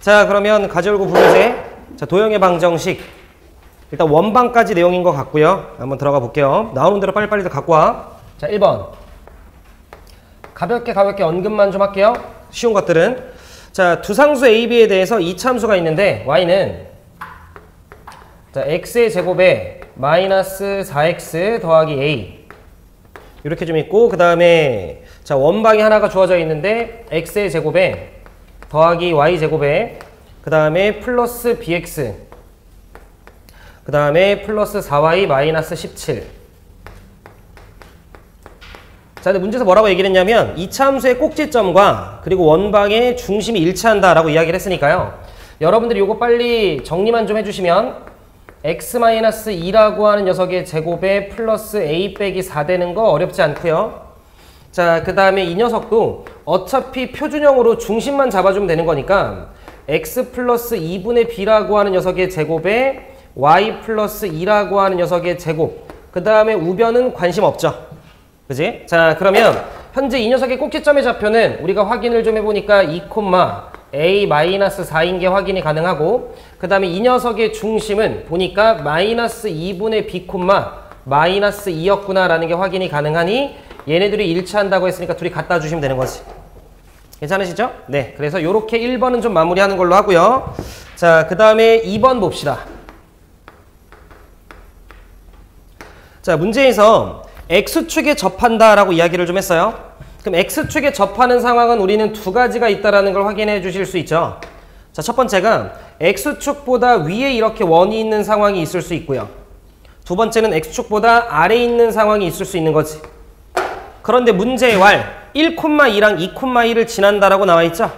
자, 그러면 가지올고 부르제. 자, 도형의 방정식. 일단 원방까지 내용인 것 같고요. 한번 들어가 볼게요. 나오는 대로 빨리빨리 갖고 와. 자, 1번. 가볍게 언급만 좀 할게요. 쉬운 것들은. 자, 두 상수 A, B에 대해서 이차함수가 있는데 y는 자, x의 제곱에 마이너스 4x 더하기 a 이렇게 좀 있고, 그 다음에 자, 원방이 하나가 주어져 있는데 x의 제곱에 더하기 y 제곱에 그 다음에 플러스 bx 그 다음에 플러스 4y 마이너스 17. 자, 근데 문제에서 뭐라고 얘기를 했냐면 이차함수의 꼭지점과 그리고 원방의 중심이 일치한다 라고 이야기를 했으니까요. 여러분들이 요거 빨리 정리만 좀 해주시면 x-2라고 하는 녀석의 제곱에 플러스 a 빼기 4 되는 거 어렵지 않고요. 자, 그 다음에 이 녀석도 어차피 표준형으로 중심만 잡아주면 되는 거니까 x 플러스 2분의 b라고 하는 녀석의 제곱에 y 플러스 2라고 하는 녀석의 제곱, 그 다음에 우변은 관심 없죠. 그지? 자, 그러면 현재 이 녀석의 꼭지점의 좌표는 우리가 확인을 좀 해보니까 2,a-4인 게 확인이 가능하고, 그 다음에 이 녀석의 중심은 보니까 마이너스 2분의 b, 마이너스 2였구나 라는 게 확인이 가능하니 얘네들이 일치한다고 했으니까 둘이 갖다 주시면 되는 거지. 괜찮으시죠? 네, 그래서 요렇게 1번은 좀 마무리하는 걸로 하고요. 자, 그 다음에 2번 봅시다. 자, 문제에서 X축에 접한다 라고 이야기를 좀 했어요. 그럼 X축에 접하는 상황은 우리는 두 가지가 있다는 걸 확인해 주실 수 있죠. 자, 첫 번째가 X축보다 위에 이렇게 원이 있는 상황이 있을 수 있고요. 두 번째는 X축보다 아래에 있는 상황이 있을 수 있는 거지. 그런데 문제의 왈 1,2랑 2,2를 지난다라고 나와 있죠.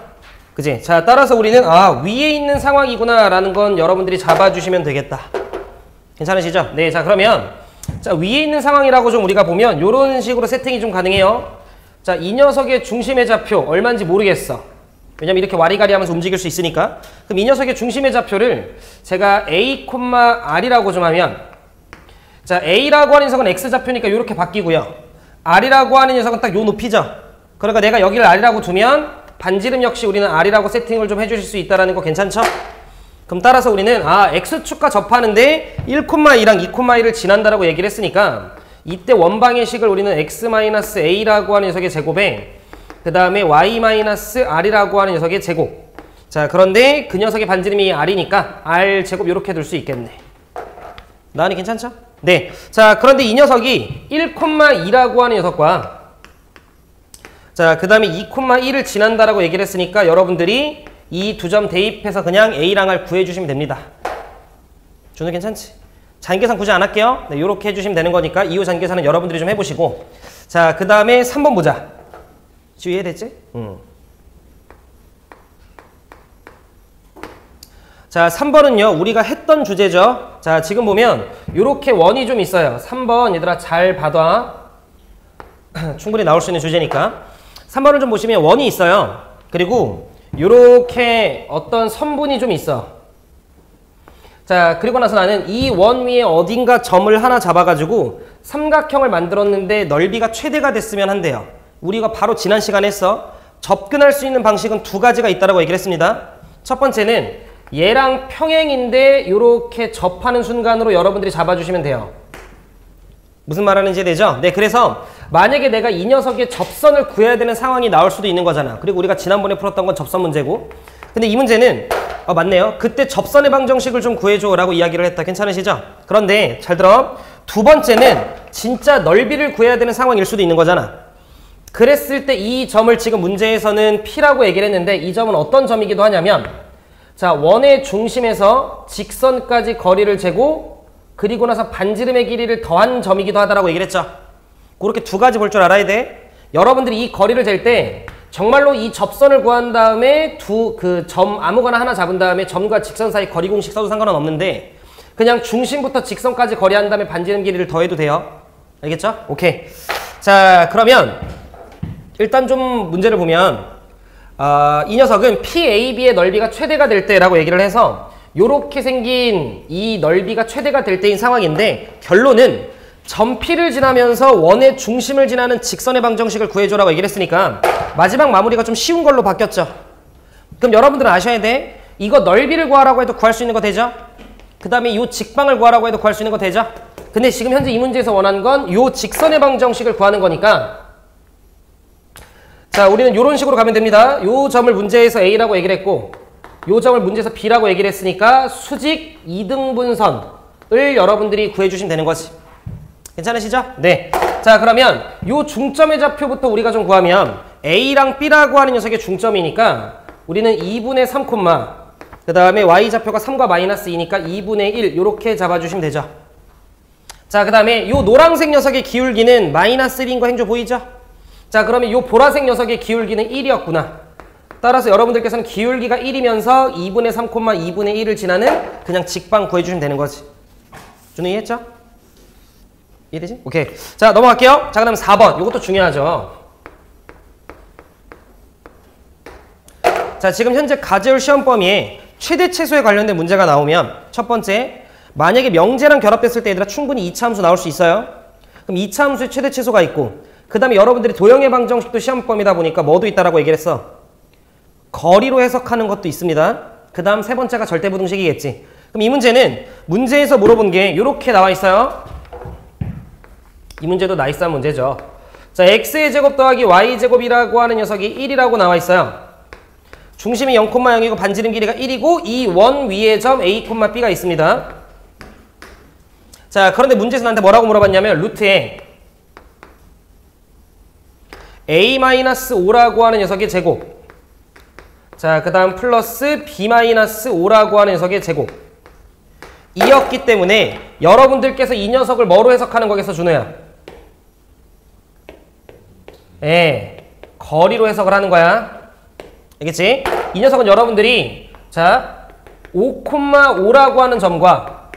그지? 자, 따라서 우리는 위에 있는 상황이구나 라는 건 여러분들이 잡아주시면 되겠다. 괜찮으시죠? 네, 자, 그러면 자, 위에 있는 상황이라고 좀 우리가 보면 이런 식으로 세팅이 좀 가능해요. 자, 이 녀석의 중심의 좌표 얼마인지 모르겠어. 왜냐면 이렇게 와리가리 하면서 움직일 수 있으니까. 그럼 이 녀석의 중심의 좌표를 제가 a, r이라고 좀 하면, 자, a라고 하는 녀석은 x좌표니까 이렇게 바뀌고요. r이라고 하는 녀석은 딱 요 높이죠. 그러니까 내가 여기를 r이라고 두면 반지름 역시 우리는 r이라고 세팅을 좀 해주실 수 있다는 거 괜찮죠? 그럼 따라서 우리는 x축과 접하는데 1,2랑 2,2를 지난다라고 얘기를 했으니까 이때 원방의 식을 우리는 x-a라고 하는 녀석의 제곱에 그 다음에 y-r이라고 하는 녀석의 제곱. 자, 그런데 그 녀석의 반지름이 r이니까 r 제곱 이렇게 둘 수 있겠네. 나은이 괜찮죠? 네. 자, 그런데 이 녀석이 1,2라고 하는 녀석과 자, 그 다음에 2,1을 지난다라고 얘기를 했으니까 여러분들이 이 두 점 대입해서 그냥 A랑 R 구해주시면 됩니다. 준우 괜찮지? 잔계산 굳이 안 할게요. 네, 요렇게 해주시면 되는 거니까 이후 잔계산은 여러분들이 좀 해보시고. 자, 그 다음에 3번 보자. 지금 이해됐지? 자, 3번은요 우리가 했던 주제죠. 자, 지금 보면 요렇게 원이 좀 있어요. 3번 얘들아 잘 봐둬. 충분히 나올 수 있는 주제니까. 3번을 좀 보시면 원이 있어요. 그리고 요렇게 어떤 선분이 좀 있어. 자, 그리고 나서 나는 이 원 위에 어딘가 점을 하나 잡아가지고 삼각형을 만들었는데 넓이가 최대가 됐으면 한대요. 우리가 바로 지난 시간에 했어. 접근할 수 있는 방식은 두 가지가 있다고 얘기를 했습니다. 첫 번째는 얘랑 평행인데 요렇게 접하는 순간으로 여러분들이 잡아주시면 돼요. 무슨 말 하는지 되죠? 네, 그래서 만약에 내가 이 녀석의 접선을 구해야 되는 상황이 나올 수도 있는 거잖아. 그리고 우리가 지난번에 풀었던 건 접선 문제고. 근데 이 문제는 맞네요. 그때 접선의 방정식을 좀 구해줘 라고 이야기를 했다. 괜찮으시죠? 그런데 잘 들어. 두 번째는 진짜 넓이를 구해야 되는 상황일 수도 있는 거잖아. 그랬을 때 이 점을 지금 문제에서는 P라고 얘기를 했는데 이 점은 어떤 점이기도 하냐면, 자, 원의 중심에서 직선까지 거리를 재고 그리고 나서 반지름의 길이를 더한 점이기도 하다라고 얘기를 했죠. 그렇게 두 가지 볼 줄 알아야 돼. 여러분들이 이 거리를 잴 때 정말로 이 접선을 구한 다음에 그 점 아무거나 하나 잡은 다음에 점과 직선 사이 거리 공식 써도 상관은 없는데 그냥 중심부터 직선까지 거리한 다음에 반지름 길이를 더해도 돼요. 알겠죠? 오케이. 자, 그러면 일단 좀 문제를 보면 이 녀석은 PAB의 넓이가 최대가 될 때라고 얘기를 해서 요렇게 생긴 이 넓이가 최대가 될 때인 상황인데 결론은 점 P를 지나면서 원의 중심을 지나는 직선의 방정식을 구해줘라고 얘기를 했으니까 마지막 마무리가 좀 쉬운 걸로 바뀌었죠. 그럼 여러분들은 아셔야 돼. 이거 넓이를 구하라고 해도 구할 수 있는 거 되죠? 그 다음에 이 직방을 구하라고 해도 구할 수 있는 거 되죠? 근데 지금 현재 이 문제에서 원하는 건 이 직선의 방정식을 구하는 거니까 자, 우리는 이런 식으로 가면 됩니다. 이 점을 문제에서 A라고 얘기를 했고 이 점을 문제에서 B라고 얘기를 했으니까 수직 이등분선을 여러분들이 구해주시면 되는 거지. 괜찮으시죠? 네. 자, 그러면 이 중점의 좌표부터 우리가 좀 구하면 A랑 B라고 하는 녀석의 중점이니까 우리는 2분의 3, 그 다음에 Y좌표가 3과 마이너스 2니까 2분의 1 이렇게 잡아주시면 되죠. 자, 그 다음에 이 노란색 녀석의 기울기는 마이너스 1인 거 행조 보이죠? 자, 그러면 이 보라색 녀석의 기울기는 1이었구나. 따라서 여러분들께서는 기울기가 1이면서 2분의 3, 2분의 1을 지나는 그냥 직방 구해주시면 되는 거지. 준우 이해했죠? 이해되지? 오케이. 자, 넘어갈게요. 자, 그 다음 4번. 이것도 중요하죠. 자, 지금 현재 가제울 시험 범위에 최대 최소에 관련된 문제가 나오면 첫 번째, 만약에 명제랑 결합됐을 때 얘들아 충분히 2차 함수 나올 수 있어요. 그럼 2차 함수의 최대 최소가 있고 그 다음에 여러분들이 도형의 방정식도 시험 범위다 보니까 뭐도 있다라고 얘기를 했어? 거리로 해석하는 것도 있습니다. 그 다음 세 번째가 절대부등식이겠지. 그럼 이 문제는 문제에서 물어본 게 이렇게 나와 있어요. 이 문제도 나이스한 문제죠. 자, x의 제곱 더하기 y 제곱이라고 하는 녀석이 1이라고 나와 있어요. 중심이 0,0이고 반지름 길이가 1이고 이 원 위에 점 a, b가 있습니다. 자, 그런데 문제에서 나한테 뭐라고 물어봤냐면 루트에 a-5라고 하는 녀석의 제곱, 자, 그 다음 플러스 b-5라고 하는 녀석의 제곱 이었기 때문에 여러분들께서 이 녀석을 뭐로 해석하는 거겠어, 준호야? 거리로 해석을 하는 거야. 알겠지? 이 녀석은 여러분들이 자 5,5라고 하는 점과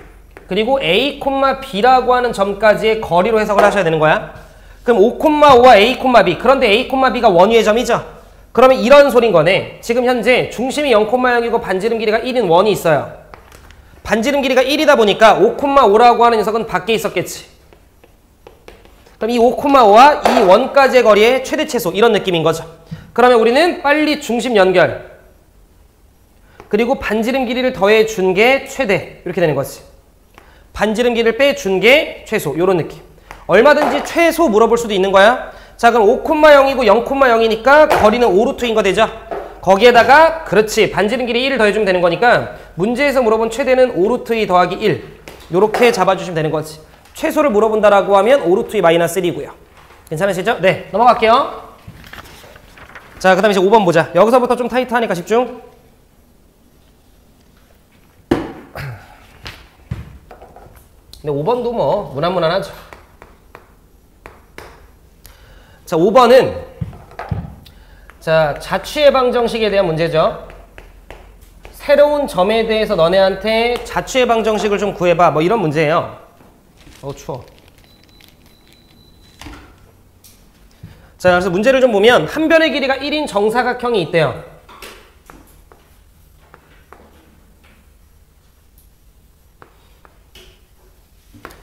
그리고 a, b라고 하는 점까지의 거리로 해석을 하셔야 되는 거야. 그럼 5,5와 a, b. 그런데 a, b가 원위의 점이죠. 그러면 이런 소린 거네. 지금 현재 중심이 0,0이고 반지름 길이가 1인 원이 있어요. 반지름 길이가 1이다 보니까 5,5라고 하는 녀석은 밖에 있었겠지. 그럼 이 5,5와 이 원까지의 거리의 최대 최소 이런 느낌인 거죠. 그러면 우리는 빨리 중심 연결 그리고 반지름 길이를 더해 준 게 최대 이렇게 되는 거지. 반지름 길이를 빼준 게 최소 이런 느낌. 얼마든지 최소 물어볼 수도 있는 거야. 자, 그럼 5,0이고 0,0이니까 거리는 5루트인 거 되죠. 거기에다가 그렇지 반지름 길이 1을 더해주면 되는 거니까 문제에서 물어본 최대는 5루트2 더하기 1 이렇게 잡아주시면 되는 거지. 최소를 물어본다라고 하면 5루트2 마이너스 1이고요. 괜찮으시죠? 네, 넘어갈게요. 자, 그 다음에 이제 5번 보자. 여기서부터 좀 타이트하니까 집중. 근데 5번도 뭐 무난무난하죠. 자, 5번은 자, 자취의 방정식에 대한 문제죠. 새로운 점에 대해서 너네한테 자취의 방정식을 좀 구해봐. 뭐 이런 문제예요. 추워. 자, 그래서 문제를 좀 보면 한 변의 길이가 1인 정사각형이 있대요.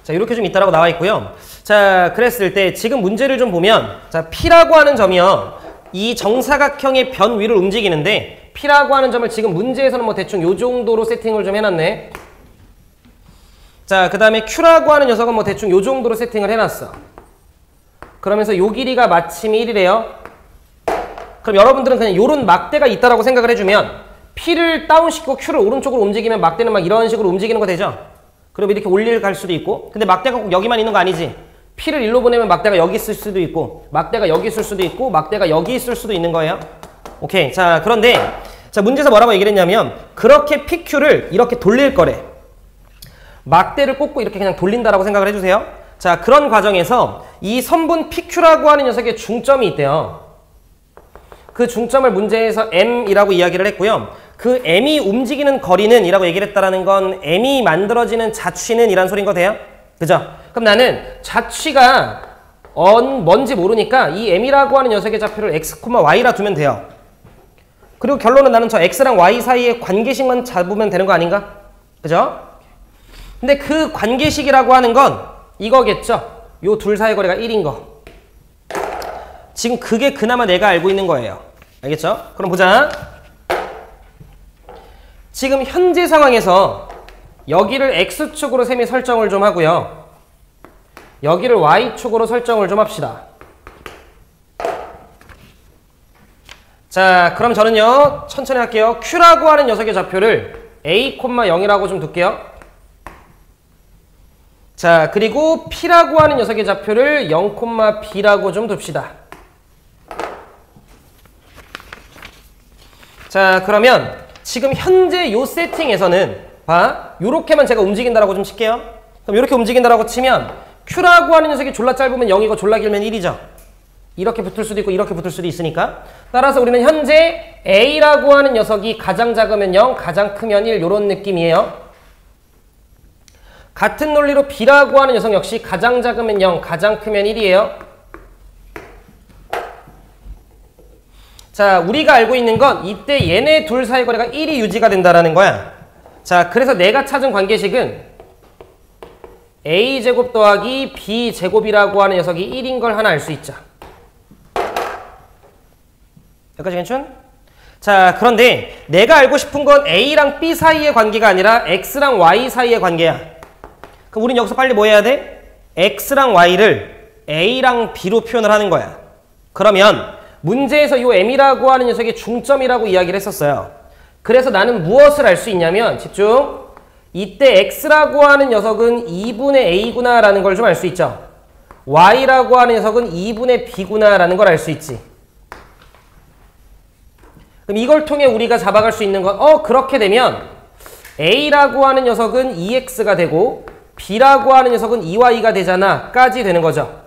자, 이렇게 좀 있다라고 나와 있고요. 자, 그랬을 때 지금 문제를 좀 보면 자, P라고 하는 점이요. 이 정사각형의 변 위를 움직이는데 P라고 하는 점을 지금 문제에서는 뭐 대충 요 정도로 세팅을 좀 해놨네. 자, 그 다음에 Q라고 하는 녀석은 뭐 대충 요 정도로 세팅을 해놨어. 그러면서 요 길이가 마침 1이래요. 그럼 여러분들은 그냥 요런 막대가 있다라고 생각을 해주면 P를 다운시키고 Q를 오른쪽으로 움직이면 막대는 막 이런 식으로 움직이는 거 되죠? 그럼 이렇게 올릴 갈 수도 있고 근데 막대가 꼭 여기만 있는 거 아니지. P를 일로 보내면 막대가 여기 있을 수도 있고 막대가 여기 있을 수도 있고 막대가 여기 있을 수도 있는 거예요. 오케이. 자, 그런데 자, 문제에서 뭐라고 얘기를 했냐면 그렇게 PQ를 이렇게 돌릴 거래. 막대를 꽂고 이렇게 그냥 돌린다라고 생각을 해주세요. 자, 그런 과정에서 이 선분 PQ라고 하는 녀석의 중점이 있대요. 그 중점을 문제에서 M이라고 이야기를 했고요. 그 M이 움직이는 거리는 이라고 얘기를 했다라는 건 M이 만들어지는 자취는 이란 소린 거 돼요? 그죠? 그럼 나는 자취가 뭔지 모르니까 이 M이라고 하는 녀석의 좌표를 X, Y라 두면 돼요. 그리고 결론은 나는 저 X랑 Y 사이의 관계식만 잡으면 되는 거 아닌가? 그죠? 근데 그 관계식이라고 하는 건 이거겠죠? 요 둘 사이 거리가 1인 거. 지금 그게 그나마 내가 알고 있는 거예요. 알겠죠? 그럼 보자. 지금 현재 상황에서 여기를 X축으로 셈이 설정을 좀 하고요. 여기를 Y축으로 설정을 좀 합시다. 자, 그럼 저는요, 천천히 할게요. Q라고 하는 녀석의 좌표를 A, 0이라고 좀 둘게요. 자, 그리고 P라고 하는 녀석의 좌표를 0, B라고 좀 둡시다. 자, 그러면 지금 현재 요 세팅에서는 봐, 요렇게만 제가 움직인다라고 좀 칠게요. 그럼 요렇게 움직인다라고 치면 Q라고 하는 녀석이 졸라 짧으면 0이고 졸라 길면 1이죠. 이렇게 붙을 수도 있고 이렇게 붙을 수도 있으니까. 따라서 우리는 현재 A라고 하는 녀석이 가장 작으면 0, 가장 크면 1 요런 느낌이에요. 같은 논리로 B라고 하는 녀석 역시 가장 작으면 0, 가장 크면 1이에요. 자, 우리가 알고 있는 건 이때 얘네 둘 사이 거리가 1이 유지가 된다는 거야. 자, 그래서 내가 찾은 관계식은 A제곱 더하기 B제곱이라고 하는 녀석이 1인 걸 하나 알 수 있죠. 여기까지 괜찮? 자, 그런데 내가 알고 싶은 건 A랑 B 사이의 관계가 아니라 X랑 Y 사이의 관계야. 그럼 우린 여기서 빨리 뭐 해야 돼? X랑 Y를 A랑 B로 표현을 하는 거야. 그러면 문제에서 이 M이라고 하는 녀석이 중점이라고 이야기를 했었어요. 그래서 나는 무엇을 알 수 있냐면, 집중. 이때 X라고 하는 녀석은 2분의 A구나 라는 걸 좀 알 수 있죠. Y라고 하는 녀석은 2분의 B구나 라는 걸 알 수 있지. 그럼 이걸 통해 우리가 잡아갈 수 있는 건 그렇게 되면 A라고 하는 녀석은 2X가 되고 B라고 하는 녀석은 2Y가 되잖아 까지 되는 거죠.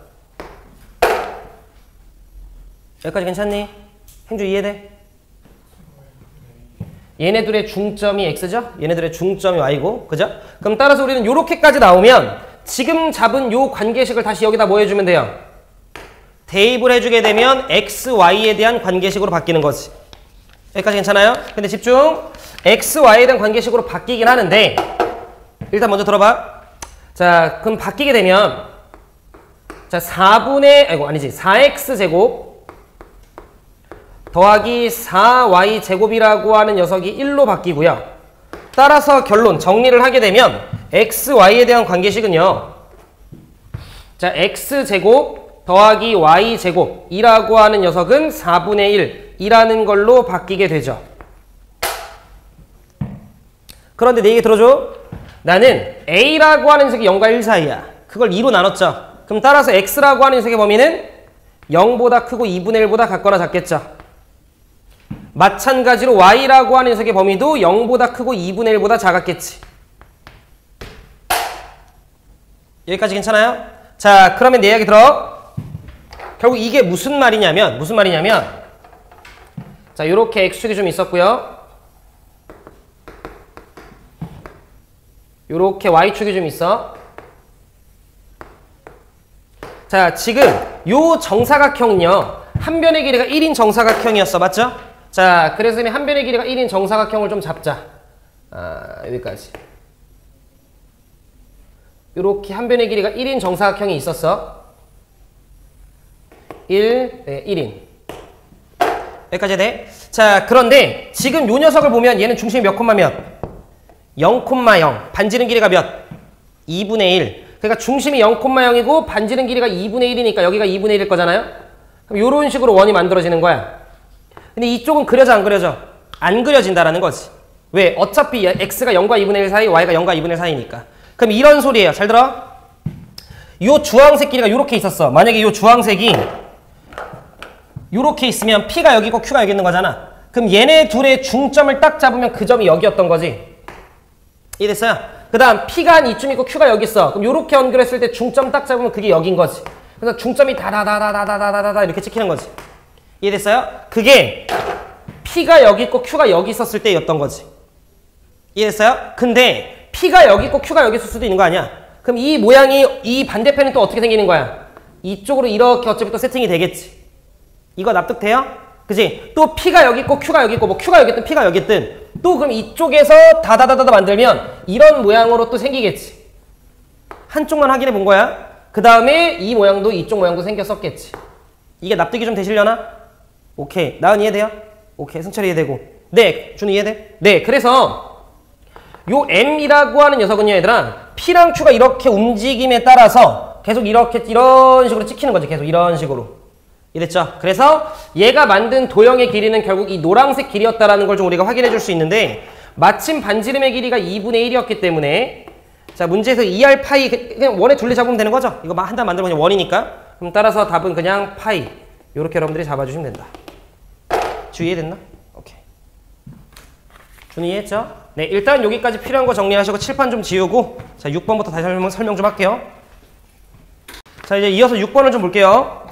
여기까지 괜찮니? 행주 이해돼? 얘네들의 중점이 X죠? 얘네들의 중점이 Y고, 그죠? 그럼 따라서 우리는 요렇게까지 나오면 지금 잡은 요 관계식을 다시 여기다 뭐 해주면 돼요? 대입을 해주게 되면 X, Y에 대한 관계식으로 바뀌는 거지. 여기까지 괜찮아요? 근데 집중! X, Y에 대한 관계식으로 바뀌긴 하는데 일단 먼저 들어봐. 자, 그럼 바뀌게 되면 자, 4x제곱 더하기 4y제곱이라고 하는 녀석이 1로 바뀌고요. 따라서 결론 정리를 하게 되면 x, y에 대한 관계식은요. 자, x제곱 더하기 y제곱이라고 하는 녀석은 4분의 1이라는 걸로 바뀌게 되죠. 그런데 내 얘기 들어줘. 나는 a라고 하는 녀석이 0과 1 사이야. 그걸 2로 나눴죠. 그럼 따라서 x라고 하는 녀석의 범위는 0보다 크고 2분의 1보다 같거나 작겠죠. 마찬가지로 y라고 하는 녀석의 범위도 0보다 크고 2분의 1보다 작았겠지. 여기까지 괜찮아요? 자, 그러면 내 이야기 들어. 결국 이게 무슨 말이냐면 자, 요렇게 x축이 좀 있었고요. 요렇게 y축이 좀 있어. 자, 지금 요 정사각형은요. 한 변의 길이가 1인 정사각형이었어. 맞죠? 자, 그래서 한 변의 길이가 1인 정사각형을 좀 잡자. 여기까지. 요렇게 한 변의 길이가 1인 정사각형이 있었어. 1인. 여기까지 돼? 자, 그런데 지금 요 녀석을 보면 얘는 중심이 몇 콤마 몇? 0,0. 반지름 길이가 몇? 2분의 1. 그러니까 중심이 0,0이고 반지름 길이가 2분의 1이니까 여기가 2분의 1일 거잖아요? 그럼 요런 식으로 원이 만들어지는 거야. 근데 이쪽은 그려져 안 그려져? 안 그려진다라는 거지. 왜? 어차피 x가 0과 2분의 1 사이, y가 0과 2분의 1 사이니까. 그럼 이런 소리예요. 잘 들어? 요 주황색 길이가 요렇게 있었어. 만약에 요 주황색이 요렇게 있으면 p가 여기 있고 q가 여기 있는 거잖아. 그럼 얘네 둘의 중점을 딱 잡으면 그 점이 여기였던 거지. 이해됐어요? 그 다음 p가 한 이쯤 있고 q가 여기 있어. 그럼 요렇게 연결했을 때 중점 딱 잡으면 그게 여긴 거지. 그래서 중점이 다다다다다다다다 이렇게 찍히는 거지. 이해됐어요? 그게 P가 여기 있고 Q가 여기 있었을 때였던 거지. 이해됐어요? 근데 P가 여기 있고 Q가 여기 있을 수도 있는 거 아니야? 그럼 이 모양이 이 반대편은 또 어떻게 생기는 거야? 이쪽으로 이렇게 어차피 또 세팅이 되겠지. 이거 납득돼요? 그치? 또 P가 여기 있고 Q가 여기 있고 뭐 Q가 여기 있든 P가 여기 있든 또 그럼 이쪽에서 다다다다다 만들면 이런 모양으로 또 생기겠지. 한쪽만 확인해 본 거야. 그 다음에 이 모양도 이쪽 모양도 생겼었겠지. 이게 납득이 좀 되시려나? 오케이. 나은 이해돼요? 오케이. 승철이 이해되고. 네. 준우 이해돼? 네. 그래서 요 m이라고 하는 녀석은요, 얘들아, p랑 q가 이렇게 움직임에 따라서 계속 이렇게 이런 식으로 찍히는 거죠. 계속 이런 식으로. 이랬죠? 그래서 얘가 만든 도형의 길이는 결국 이 노란색 길이였다라는 걸 좀 우리가 확인해 줄 수 있는데, 마침 반지름의 길이가 2분의 1이었기 때문에, 자, 문제에서 2r 파이 그냥 원에 둘레 잡으면 되는 거죠? 이거 한 단 만들면 그냥 원이니까. 그럼 따라서 답은 그냥 파이. 요렇게 여러분들이 잡아주시면 된다. 주 이해됐나? 오케이. 주는 이해했죠? 네, 일단 여기까지 필요한 거 정리하시고 칠판 좀 지우고, 자, 6번부터 다시 설명 좀 할게요. 자, 이제 이어서 6번을 좀 볼게요.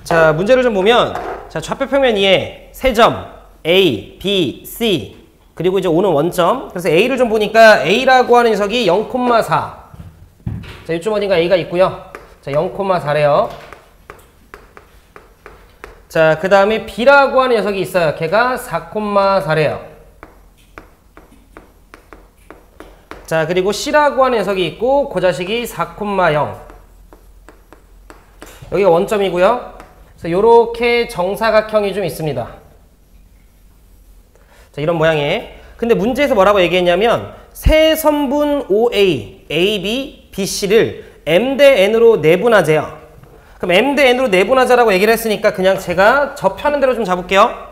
자, 문제를 좀 보면, 자, 좌표 평면 위에 세 점 A, B, C, 그리고 이제 O는 원점. 그래서 A를 좀 보니까 A라고 하는 녀석이 0,4. 자, 이쯤 어딘가 A가 있고요. 자, 0,4래요. 자, 그 다음에 B라고 하는 녀석이 있어요. 걔가 4,4래요. 자, 그리고 C라고 하는 녀석이 있고, 그 자식이 4,0. 여기가 원점이고요. 그래서 요렇게 정사각형이 좀 있습니다. 자, 이런 모양의. 근데 문제에서 뭐라고 얘기했냐면, 세 선분 OA, AB, BC를 M 대 N으로 내분하재요. 그럼 M 대 N으로 내분하자라고 얘기를 했으니까 그냥 제가 접하는 대로 좀 잡을게요.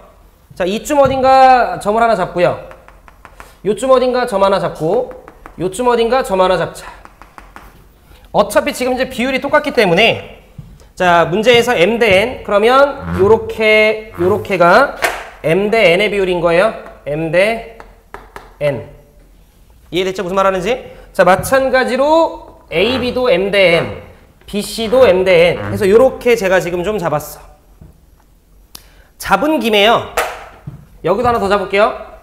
자, 이쯤 어딘가 점을 하나 잡고요. 요쯤 어딘가 점 하나 잡고, 요쯤 어딘가 점 하나 잡자. 어차피 지금 이제 비율이 똑같기 때문에, 자, 문제에서 M 대 N, 그러면 요렇게가 M 대 N의 비율인 거예요. M 대 N. 이해됐죠? 무슨 말 하는지? 자, 마찬가지로 AB도 M 대 N, BC도 M 대 N. 그래서 요렇게 제가 지금 좀 잡았어. 잡은 김에요. 여기도 하나 더 잡을게요.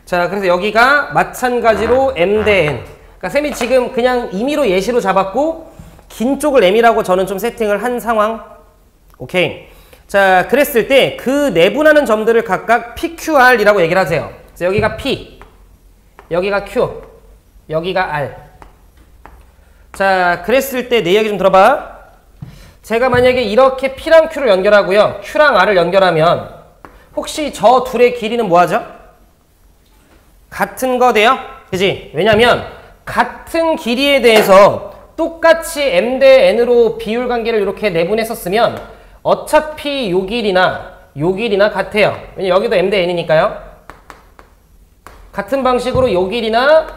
자, 그래서 여기가 마찬가지로 M 대 N. 그러니까 쌤이 지금 그냥 임의로 예시로 잡았고, 긴 쪽을 M이라고 저는 좀 세팅을 한 상황. 오케이. 자, 그랬을 때 그 내분하는 점들을 각각 PQR이라고 얘기를 하세요. 그래서 여기가 P, 여기가 Q, 여기가 R. 자, 그랬을 때 내 이야기 좀 들어봐. 제가 만약에 이렇게 P랑 Q를 연결하고요, Q랑 R을 연결하면 혹시 저 둘의 길이는 뭐하죠? 같은 거 돼요? 그지? 왜냐면 같은 길이에 대해서 똑같이 M 대 N으로 비율 관계를 이렇게 내분했었으면 어차피 요 길이나 같아요. 왜냐면 여기도 M 대 N이니까요. 같은 방식으로 요 길이나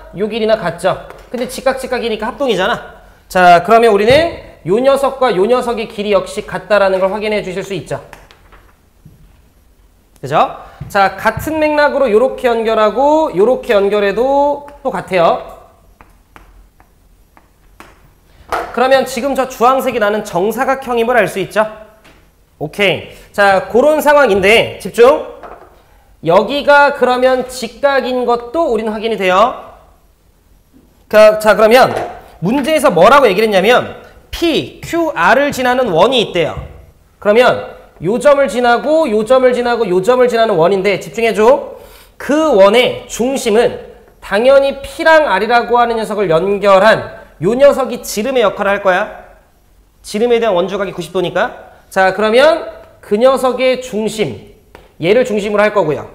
같죠. 근데 직각이니까 합동이잖아. 자, 그러면 우리는 요 녀석과 요 녀석의 길이 역시 같다라는 걸 확인해 주실 수 있죠. 그죠? 자, 같은 맥락으로 요렇게 연결하고 요렇게 연결해도 또 같아요. 그러면 지금 저 주황색이 나는 정사각형임을 알 수 있죠? 오케이. 자, 그런 상황인데 집중. 여기가 그러면 직각인 것도 우리는 확인이 돼요. 자, 그러면 문제에서 뭐라고 얘기를 했냐면 P, Q, R을 지나는 원이 있대요. 그러면 요 점을 지나고 요 점을 지나고 요 점을 지나는 원인데 집중해줘. 그 원의 중심은 당연히 P랑 R이라고 하는 녀석을 연결한 요 녀석이 지름의 역할을 할 거야. 지름에 대한 원주각이 90도니까. 자, 그러면 그 녀석의 중심, 얘를 중심으로 할 거고요.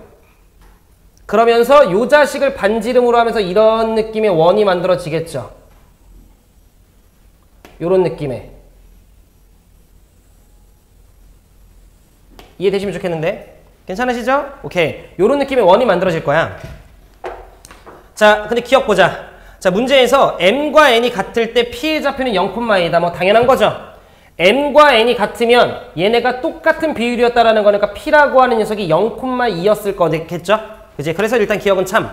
그러면서 요 자식을 반지름으로 하면서 이런 느낌의 원이 만들어지겠죠. 요런 느낌의. 이해되시면 좋겠는데? 괜찮으시죠? 오케이. 요런 느낌의 원이 만들어질 거야. 자, 근데 기억 보자. 자, 문제에서 M과 N이 같을 때 P의 좌표는 0,2다. 뭐 당연한 거죠. M과 N이 같으면 얘네가 똑같은 비율이었다라는 거니까 P라고 하는 녀석이 0,2였을 거겠죠? 그치? 그래서 일단 기억은 참.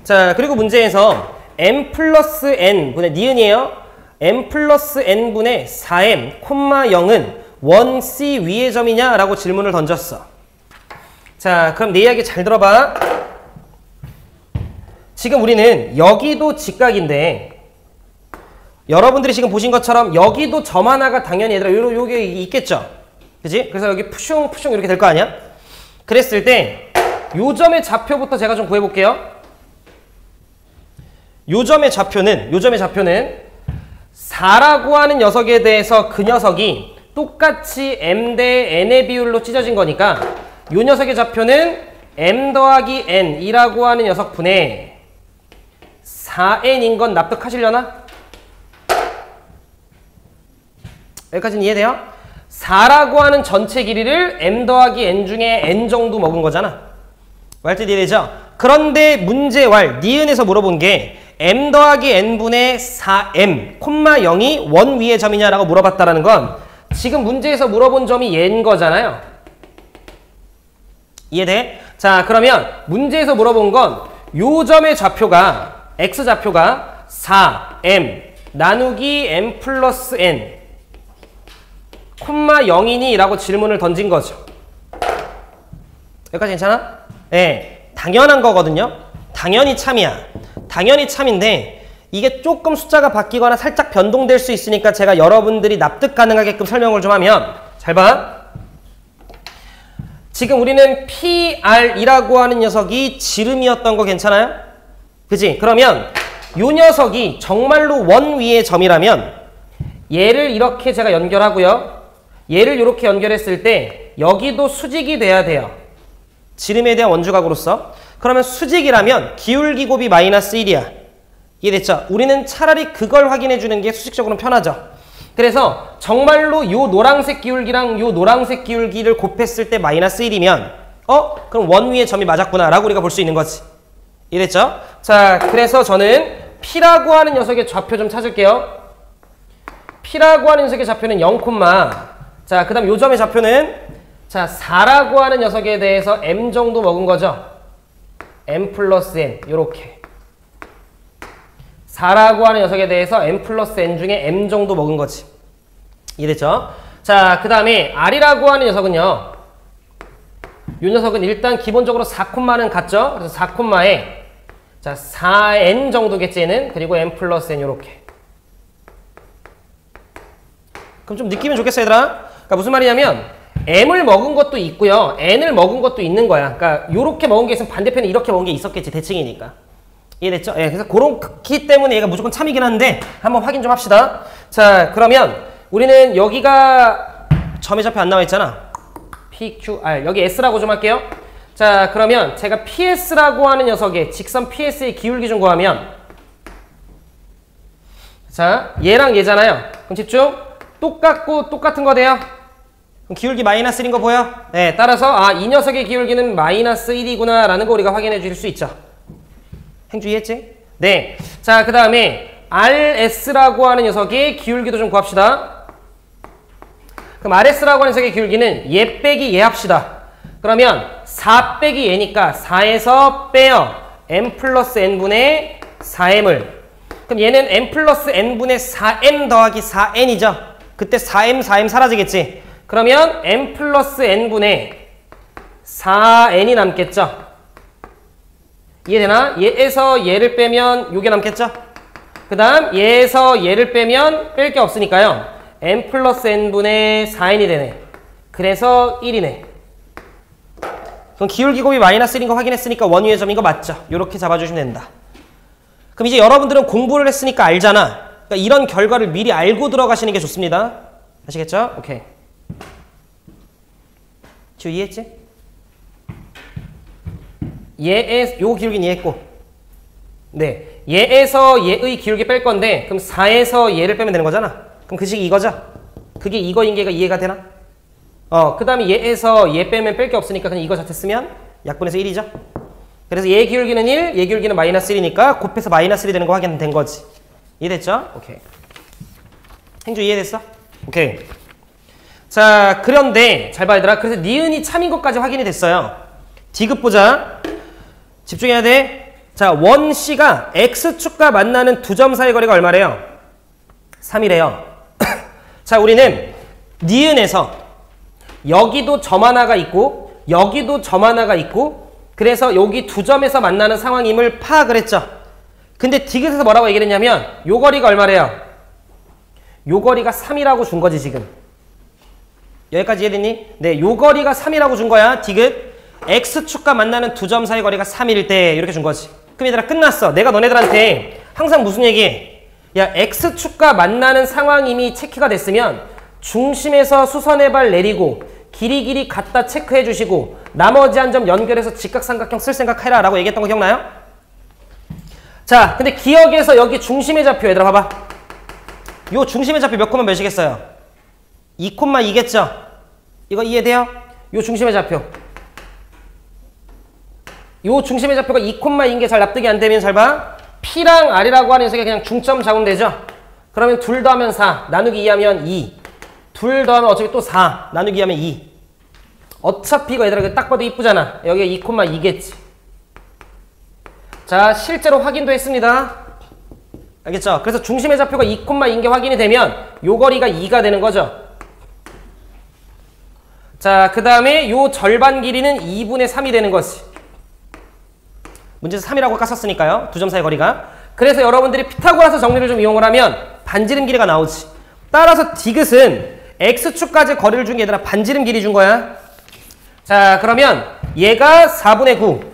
자, 그리고 문제에서 M 플러스 N 분의 니은이에요. M 플러스 N 분의 4M, 0은 원 C 위의 점이냐? 라고 질문을 던졌어. 자, 그럼 내 이야기 잘 들어봐. 지금 우리는 여기도 직각인데 여러분들이 지금 보신 것처럼 여기도 점 하나가 당연히 얘들아 여기 있겠죠? 그지? 그래서 여기 푸슝푸슝 이렇게 될 거 아니야? 그랬을 때 요 점의 좌표부터 제가 좀 구해볼게요. 요점의 좌표는 4라고 하는 녀석에 대해서 그 녀석이 똑같이 m 대 n의 비율로 찢어진 거니까 요 녀석의 좌표는 m 더하기 n이라고 하는 녀석 분의 4n인 건 납득하시려나? 여기까지는 이해돼요? 4라고 하는 전체 길이를 m 더하기 n 중에 n 정도 먹은 거잖아. 말뜻 이해되죠? 그런데 문제 왈, 니은에서 물어본 게 m 더하기 n분의 4m, 0이 원 위의 점이냐라고 물어봤다라는 건 지금 문제에서 물어본 점이 얘인 거잖아요. 이해돼? 자, 그러면 문제에서 물어본 건 요 점의 좌표가 x좌표가 4m 나누기 m 플러스 n 0이니? 라고 질문을 던진 거죠. 여기까지 괜찮아? 네, 당연한 거거든요. 당연히 참이야. 당연히 참인데 이게 조금 숫자가 바뀌거나 살짝 변동될 수 있으니까 제가 여러분들이 납득 가능하게끔 설명을 좀 하면 잘 봐. 지금 우리는 PR이라고 하는 녀석이 지름이었던 거 괜찮아요? 그치? 그러면 요 녀석이 정말로 원 위의 점이라면 얘를 이렇게 제가 연결하고요. 얘를 이렇게 연결했을 때 여기도 수직이 돼야 돼요. 지름에 대한 원주각으로서. 그러면 수직이라면 기울기 곱이 마이너스 1이야. 이해됐죠? 우리는 차라리 그걸 확인해 주는 게 수식적으로는 편하죠. 그래서 정말로 요 노란색 기울기랑 요 노란색 기울기를 곱했을 때 마이너스 1이면 그럼 원 위의 점이 맞았구나 라고 우리가 볼 수 있는 거지. 이해됐죠? 자, 그래서 저는 P라고 하는 녀석의 좌표 좀 찾을게요. P라고 하는 녀석의 좌표는 0, 자, 그 다음 요 점의 좌표는 자 4라고 하는 녀석에 대해서 m 정도 먹은 거죠. m 플러스 n 요렇게 4라고 하는 녀석에 대해서 m 플러스 n 중에 m 정도 먹은 거지. 이해됐죠? 자, 그 다음에 r이라고 하는 녀석은요. 요 녀석은 일단 기본적으로 4는 같죠? 그래서 4에 자 4n 정도겠지 얘는. 그리고 m 플러스 n 요렇게. 그럼 좀 느끼면 좋겠어 얘들아. 그러니까 무슨 말이냐면 m을 먹은 것도 있고요. n을 먹은 것도 있는 거야. 그러니까 요렇게 먹은 게 있으면 반대편에 이렇게 먹은 게 있었겠지. 대칭이니까. 이해됐죠? 예, 그래서 그렇기 때문에 얘가 무조건 참이긴 한데 한번 확인 좀 합시다. 자, 그러면 우리는 여기가 점의 좌표 안 나와 있잖아. PQR. 여기 S라고 좀 할게요. 자, 그러면 제가 PS라고 하는 녀석의 직선 PS의 기울기 좀 구하면 자, 얘랑 얘잖아요. 그럼 집중. 똑같고 똑같은 거 돼요? 그럼 기울기 마이너스 1인 거 보여? 네, 따라서 이 녀석의 기울기는 마이너스 1이구나 라는 거 우리가 확인해 줄 수 있죠. 행주 이해했지? 네. 자, 그 다음에 RS라고 하는 녀석의 기울기도 좀 구합시다. 그럼 RS라고 하는 녀석의 기울기는 얘 빼기 얘 합시다. 그러면 4 빼기 얘니까 4에서 빼요. m 플러스 n분의 4m을. 그럼 얘는 m 플러스 n분의 4m 더하기 4n이죠. 그때 4m 사라지겠지. 그러면 m 플러스 n분의 4n이 남겠죠. 이해되나? 얘에서 얘를 빼면 요게 남겠죠? 그 다음 얘에서 얘를 빼면 뺄 게 없으니까요. m 플러스 n분의 4n이 되네. 그래서 1이네. 그럼 기울기 곱이 마이너스 1인 거 확인했으니까 원위의 점인 거 맞죠? 요렇게 잡아주시면 된다. 그럼 이제 여러분들은 공부를 했으니까 알잖아. 그러니까 이런 결과를 미리 알고 들어가시는 게 좋습니다. 아시겠죠? 오케이. 지금 이해했지? 얘의 요 기울기는 이해했고, 네, 얘에서 얘의 기울기 뺄 건데 그럼 4에서 얘를 빼면 되는 거잖아. 그럼 그 식이 이거죠? 그게 이거인 게가 이해가 되나? 그 다음에 얘에서 얘 빼면 뺄 게 없으니까 그냥 이거 자체 쓰면 약분해서 1이죠. 그래서 얘 기울기는 1, 얘 기울기는 마이너스 1이니까 곱해서 마이너스 1이 되는 거 확인된 거지. 이해됐죠? 오케이. 행주 이해됐어? 오케이. 자, 그런데 잘 봐 얘들아. 그래서 니은이 참인 것까지 확인이 됐어요. 디귿 보자. 집중해야 돼. 자, 원 C가 X축과 만나는 두 점 사이 거리가 얼마래요? 3이래요. 자, 우리는 니은에서 여기도 점 하나가 있고 여기도 점 하나가 있고 그래서 여기 두 점에서 만나는 상황임을 파악을 했죠. 근데 디귿에서 뭐라고 얘기를 했냐면 요 거리가 얼마래요? 요 거리가 3이라고 준 거지 지금. 여기까지 이해됐니? 네, 요 거리가 3이라고 준 거야. 디귿. X축과 만나는 두 점 사이 거리가 3일 때 이렇게 준 거지. 그럼 얘들아 끝났어. 내가 너네들한테 항상 무슨 얘기? 야, X축과 만나는 상황임이 체크가 됐으면 중심에서 수선의 발 내리고 길이 갖다 체크해 주시고 나머지 한 점 연결해서 직각삼각형 쓸 생각해라 라고 얘기했던 거 기억나요? 자, 근데 기억에서 여기 중심의 좌표 얘들아 봐봐. 요 중심의 좌표 몇 콤마 몇이겠어요? 2,2겠죠? 이거 이해돼요? 요 중심의 좌표. 요 중심의 좌표가 2,2인 게 잘 납득이 안 되면 잘 봐. P랑 R이라고 하는 녀석이 그냥 중점 잡으면 되죠? 그러면 둘 더하면 4, 나누기 2하면 2. 둘 더하면 어차피 또 4, 나누기 2하면 2. 어차피 이거 얘들아 딱 봐도 이쁘잖아. 여기가 2,2겠지. 자, 실제로 확인도 했습니다. 알겠죠? 그래서 중심의 좌표가 2,2인 게 확인이 되면 요 거리가 2가 되는 거죠. 자, 그 다음에 요 절반 길이는 2분의 3이 되는 거지. 문제에서 3이라고 깠었으니까요. 두 점 사이 거리가. 그래서 여러분들이 피타고라스 정리를 좀 이용을 하면 반지름 길이가 나오지. 따라서 디귿은 X축까지 거리를 준 게 얘들아 반지름 길이 준 거야. 자, 그러면 얘가 4분의 9.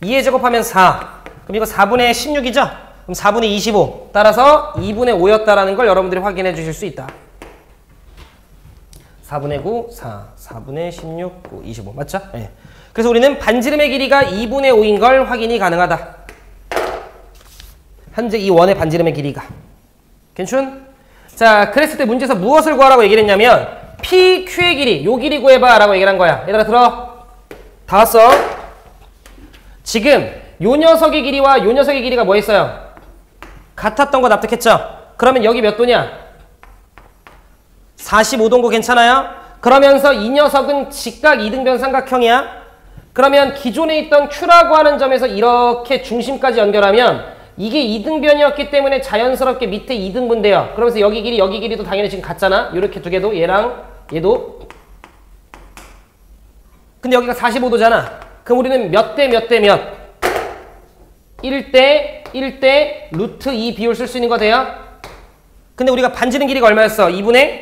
2에 제곱하면 4. 그럼 이거 4분의 16이죠? 그럼 4분의 25. 따라서 2분의 5였다라는 걸 여러분들이 확인해 주실 수 있다. 4분의 9, 4. 4분의 16, 9, 25. 맞죠? 네. 그래서 우리는 반지름의 길이가 2분의 5인 걸 확인이 가능하다. 현재 이 원의 반지름의 길이가. 괜춘? 자, 그랬을 때 문제에서 무엇을 구하라고 얘기를 했냐면 PQ의 길이, 요 길이 구해봐 라고 얘기를 한 거야. 얘들아 들어. 다 왔어. 지금 요 녀석의 길이와 요 녀석의 길이가 뭐 있어요? 같았던 거 납득했죠? 그러면 여기 몇 도냐? 45도인 괜찮아요? 그러면서 이 녀석은 직각 이등변 삼각형이야. 그러면 기존에 있던 Q라고 하는 점에서 이렇게 중심까지 연결하면 이게 이등변이었기 때문에 자연스럽게 밑에 2등분 돼요. 그러면서 여기 길이도 당연히 지금 같잖아. 이렇게 두 개도 얘랑 얘도. 근데 여기가 45도잖아. 그럼 우리는 몇 대 몇 대 몇? 1대 루트 2 비율 쓸 수 있는 거 돼요? 근데 우리가 반지름 길이가 얼마였어? 2분의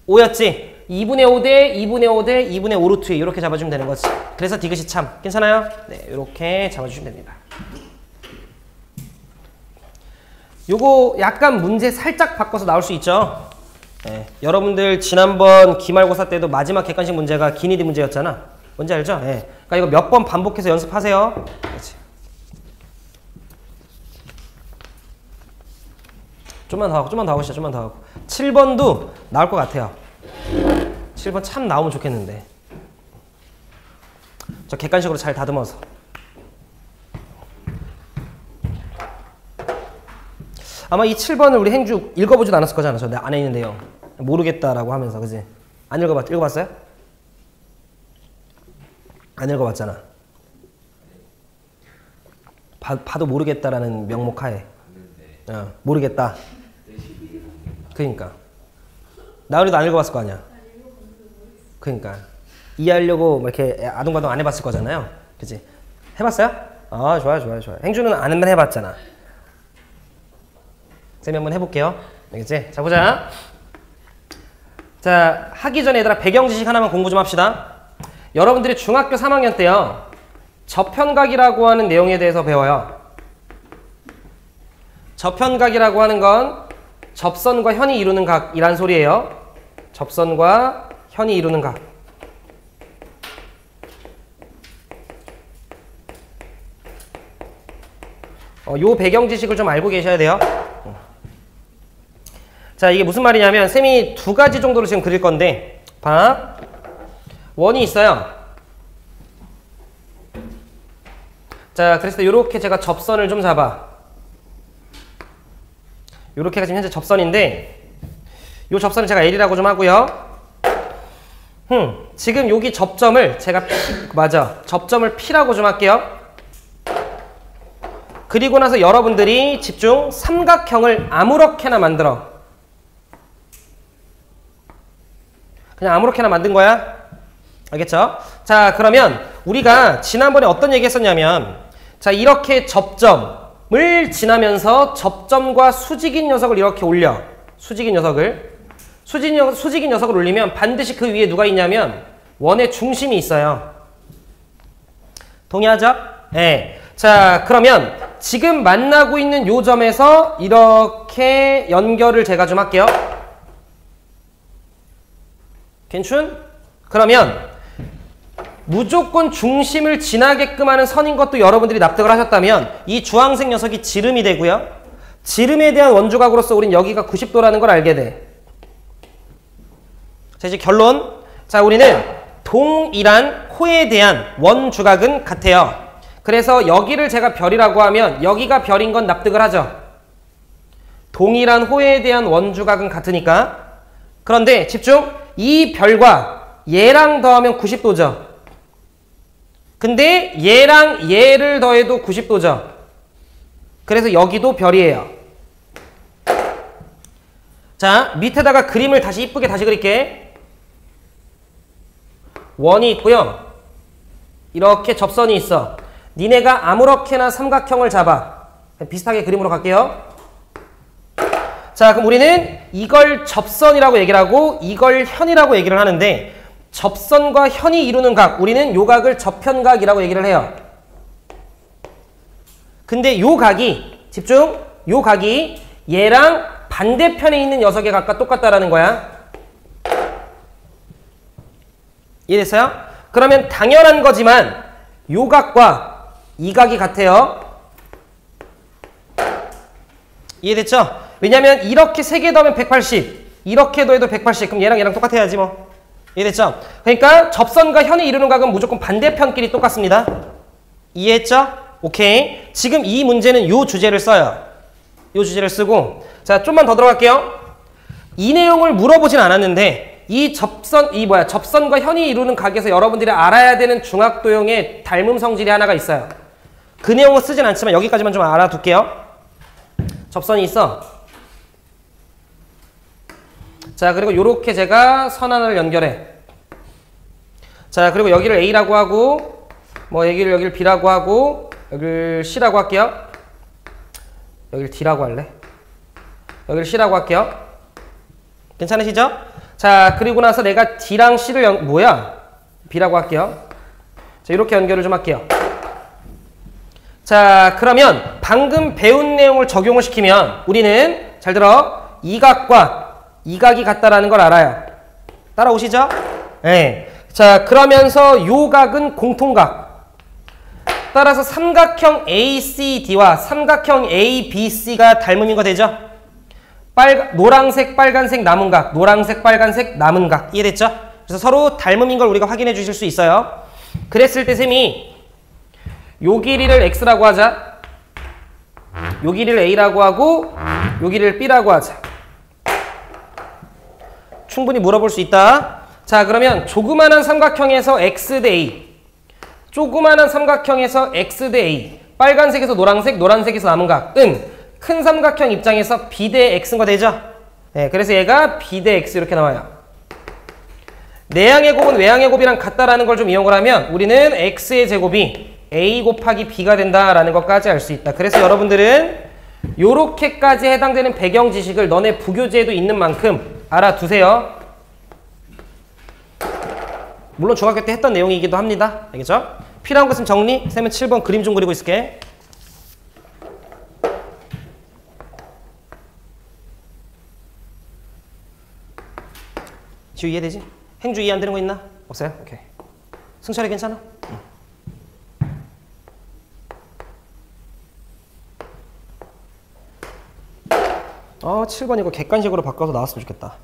5였지? 2분의 5 대 2분의 5 대 2분의 5 루트 2 이렇게 잡아주면 되는 거지. 그래서 디귿이 참 괜찮아요? 네, 이렇게 잡아주시면 됩니다. 요거 약간 문제 살짝 바꿔서 나올 수 있죠? 네, 여러분들 지난번 기말고사 때도 마지막 객관식 문제가 기니디 문제였잖아. 뭔지 알죠? 네. 그러니까 이거 몇 번 반복해서 연습하세요. 그렇지. 좀만 더 하고 보시죠. 좀만 더 하고. 7번도 나올 것 같아요. 7번 참 나오면 좋겠는데. 저 객관식으로 잘 다듬어서. 아마 이 7번을 우리 행주 읽어보지도 않았을 거잖아. 저 내 안에 있는 내용. 모르겠다라고 하면서, 그지? 안 읽어봤어요? 안 읽어봤잖아. 봐도 모르겠다라는 명목 하에. 모르겠다. 그니까. 나으리도 안 읽어봤을 거 아니야. 그니까. 이해하려고 뭐 이렇게 아둥바둥 안 해봤을 거잖아요. 그치? 해봤어요? 아, 좋아요. 행주는 안 한번 해봤잖아. 쌤이 한번 해볼게요. 알겠지? 자, 보자. 자, 하기 전에 얘들아 배경 지식 하나만 공부 좀 합시다. 여러분들이 중학교 3학년 때요. 저편각이라고 하는 내용에 대해서 배워요. 저편각이라고 하는 건 접선과 현이 이루는 각이란 소리예요. 접선과 현이 이루는 각. 요 배경 지식을 좀 알고 계셔야 돼요. 자, 이게 무슨 말이냐면 쌤이 두 가지 정도로 지금 그릴 건데 봐. 원이 있어요. 자, 그래서 이렇게 제가 접선을 좀 잡아. 이렇게가 지금 현재 접선인데 이 접선을 제가 L이라고 좀 하고요. 지금 여기 접점을 제가 접점을 P라고 좀 할게요. 그리고 나서 여러분들이 집중 삼각형을 아무렇게나 만들어. 그냥 아무렇게나 만든 거야. 알겠죠? 자, 그러면 우리가 지난번에 어떤 얘기 했었냐면 자, 이렇게 접점을 지나면서 접점과 수직인 녀석을 이렇게 올려. 수직인 녀석을 올리면 반드시 그 위에 누가 있냐면 원의 중심이 있어요. 동의하죠? 네. 자, 그러면 지금 만나고 있는 요 점에서 이렇게 연결을 제가 좀 할게요. 괜춘? 그러면 무조건 중심을 지나게끔 하는 선인 것도 여러분들이 납득을 하셨다면 이 주황색 녀석이 지름이 되고요. 지름에 대한 원주각으로서 우린 여기가 90도라는 걸 알게 돼. 자, 이제 결론. 자, 우리는 동일한 호에 대한 원주각은 같아요. 그래서 여기를 제가 별이라고 하면 여기가 별인 건 납득을 하죠. 동일한 호에 대한 원주각은 같으니까. 그런데 집중! 이 별과 얘랑 더하면 90도죠. 근데 얘랑 얘를 더해도 90도죠. 그래서 여기도 별이에요. 자, 밑에다가 그림을 다시 이쁘게 다시 그릴게. 원이 있고요. 이렇게 접선이 있어. 니네가 아무렇게나 삼각형을 잡아. 비슷하게 그림으로 갈게요. 자, 그럼 우리는 이걸 접선이라고 얘기를 하고 이걸 현이라고 얘기를 하는데 접선과 현이 이루는 각, 우리는 요 각을 접현각이라고 얘기를 해요. 근데 요 각이, 집중! 요 각이 얘랑 반대편에 있는 녀석의 각과 똑같다라는 거야. 이해됐어요? 그러면 당연한 거지만 요 각과 이 각이 같아요. 이해됐죠? 왜냐면 이렇게 3개 더하면 180, 이렇게 더해도 180, 그럼 얘랑 똑같아야지 뭐. 이해됐죠? 그러니까 접선과 현이 이루는 각은 무조건 반대편끼리 똑같습니다. 이해했죠? 오케이. 지금 이 문제는 요 주제를 써요. 요 주제를 쓰고, 자, 좀만 더 들어갈게요. 이 내용을 물어보진 않았는데 이 접선과 현이 이루는 각에서 여러분들이 알아야 되는 중학도형의 닮음 성질이 하나가 있어요. 그 내용은 쓰진 않지만 여기까지만 좀 알아둘게요. 접선이 있어. 자, 그리고 요렇게 제가 선 하나를 연결해. 자, 그리고 여기를 A라고 하고, 뭐 여기를 B라고 하고, 여기를 C라고 할게요. 여기를 D라고 할래. 여기를 C라고 할게요. 괜찮으시죠? 자, 그리고 나서 내가 D랑 C를 B라고 할게요. 자, 이렇게 연결을 좀 할게요. 자, 그러면 방금 배운 내용을 적용을 시키면 우리는, 잘 들어, 이 각과 이 각이 같다라는 걸 알아요. 따라오시죠? 네. 자, 그러면서 요 각은 공통각. 따라서 삼각형 ACD와 삼각형 ABC가 닮음인 거 되죠? 노란색, 빨간색, 남은 각, 노란색, 빨간색, 남은 각. 이해됐죠? 그래서 서로 닮음인 걸 우리가 확인해 주실 수 있어요. 그랬을 때 쌤이 요 길이를 X라고 하자. 요 길이를 A라고 하고 요 길이를 B라고 하자. 충분히 물어볼 수 있다. 자, 그러면 조그만한 삼각형에서 X 대 A, 조그만한 삼각형에서 X 대 A, 빨간색에서 노란색, 노란색에서 남은 각은 큰 삼각형 입장에서 B 대 X인 거 되죠? 네, 그래서 얘가 B 대 X 이렇게 나와요. 내항의 곱은 외항의 곱이랑 같다라는 걸 좀 이용을 하면 우리는 X의 제곱이 A 곱하기 B가 된다라는 것까지 알 수 있다. 그래서 여러분들은 요렇게까지 해당되는 배경 지식을 너네 부교재에도 있는 만큼 알아두세요. 물론 중학교 때 했던 내용이기도 합니다. 알겠죠? 필요한 것은 정리. 쌤은 7번 그림 좀 그리고 있을게. 지우 이해되지? 행주 이해 안 되는 거 있나? 없어요? 오케이. 승철이 괜찮아? 응. 7번 이거 객관식으로 바꿔서 나왔으면 좋겠다.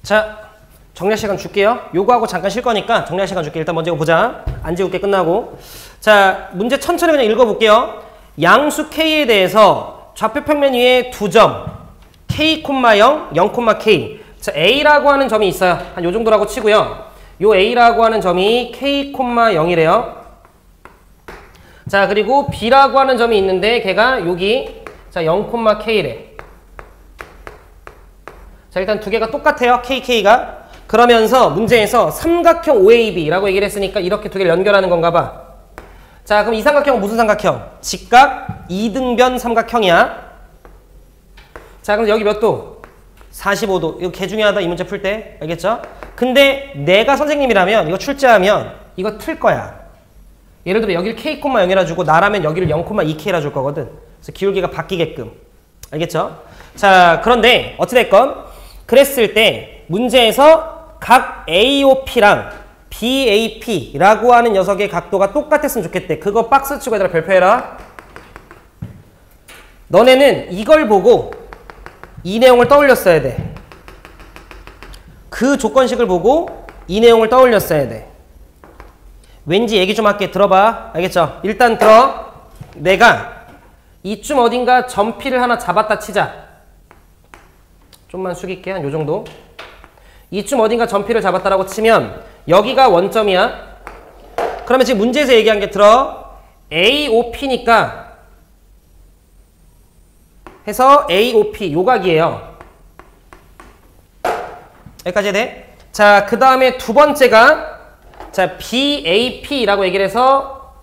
자, 정리할 시간 줄게요. 요거하고 잠깐 쉴 거니까 정리할 시간 줄게. 일단 먼저 이거 보자. 안 지울게 끝나고. 자, 문제 천천히 그냥 읽어볼게요. 양수 K에 대해서 좌표평면 위에 두 점 K, 0, 0, K. 자, A라고 하는 점이 있어요. 한 요 정도라고 치고요. 요 A라고 하는 점이 K, 0이래요. 자, 그리고 B라고 하는 점이 있는데 걔가 여기 자 0,K래. 자, 일단 두 개가 똑같아요. KK가. 그러면서 문제에서 삼각형 OAB라고 얘기를 했으니까 이렇게 두 개를 연결하는 건가 봐. 자, 그럼 이 삼각형은 무슨 삼각형? 직각 이등변 삼각형이야. 자, 그럼 여기 몇 도? 45도. 이거 개 중요하다, 이 문제 풀 때. 알겠죠? 근데 내가 선생님이라면 이거 출제하면 이거 틀 거야. 예를 들어 여기를 K,0라 주고 나라면 여기를 0,2K라 줄 거거든. 그래서 기울기가 바뀌게끔. 알겠죠? 자, 그런데 어찌됐건 그랬을 때 문제에서 각 AOP랑 BAP라고 하는 녀석의 각도가 똑같았으면 좋겠대. 그거 박스 치고 얘들아 별표해라. 너네는 이걸 보고 이 내용을 떠올렸어야 돼. 그 조건식을 보고 이 내용을 떠올렸어야 돼. 왠지 얘기 좀 할게. 들어봐. 알겠죠? 일단 들어. 내가 이쯤 어딘가 점피를 하나 잡았다 치자. 좀만 숙일게. 한 요 정도. 이쯤 어딘가 점피를 잡았다라고 치면 여기가 원점이야. 그러면 지금 문제에서 얘기한 게 들어. AOP니까 해서 AOP 요각이에요. 여기까지 돼? 자, 그 다음에 두 번째가 자 BAP라고 얘기를 해서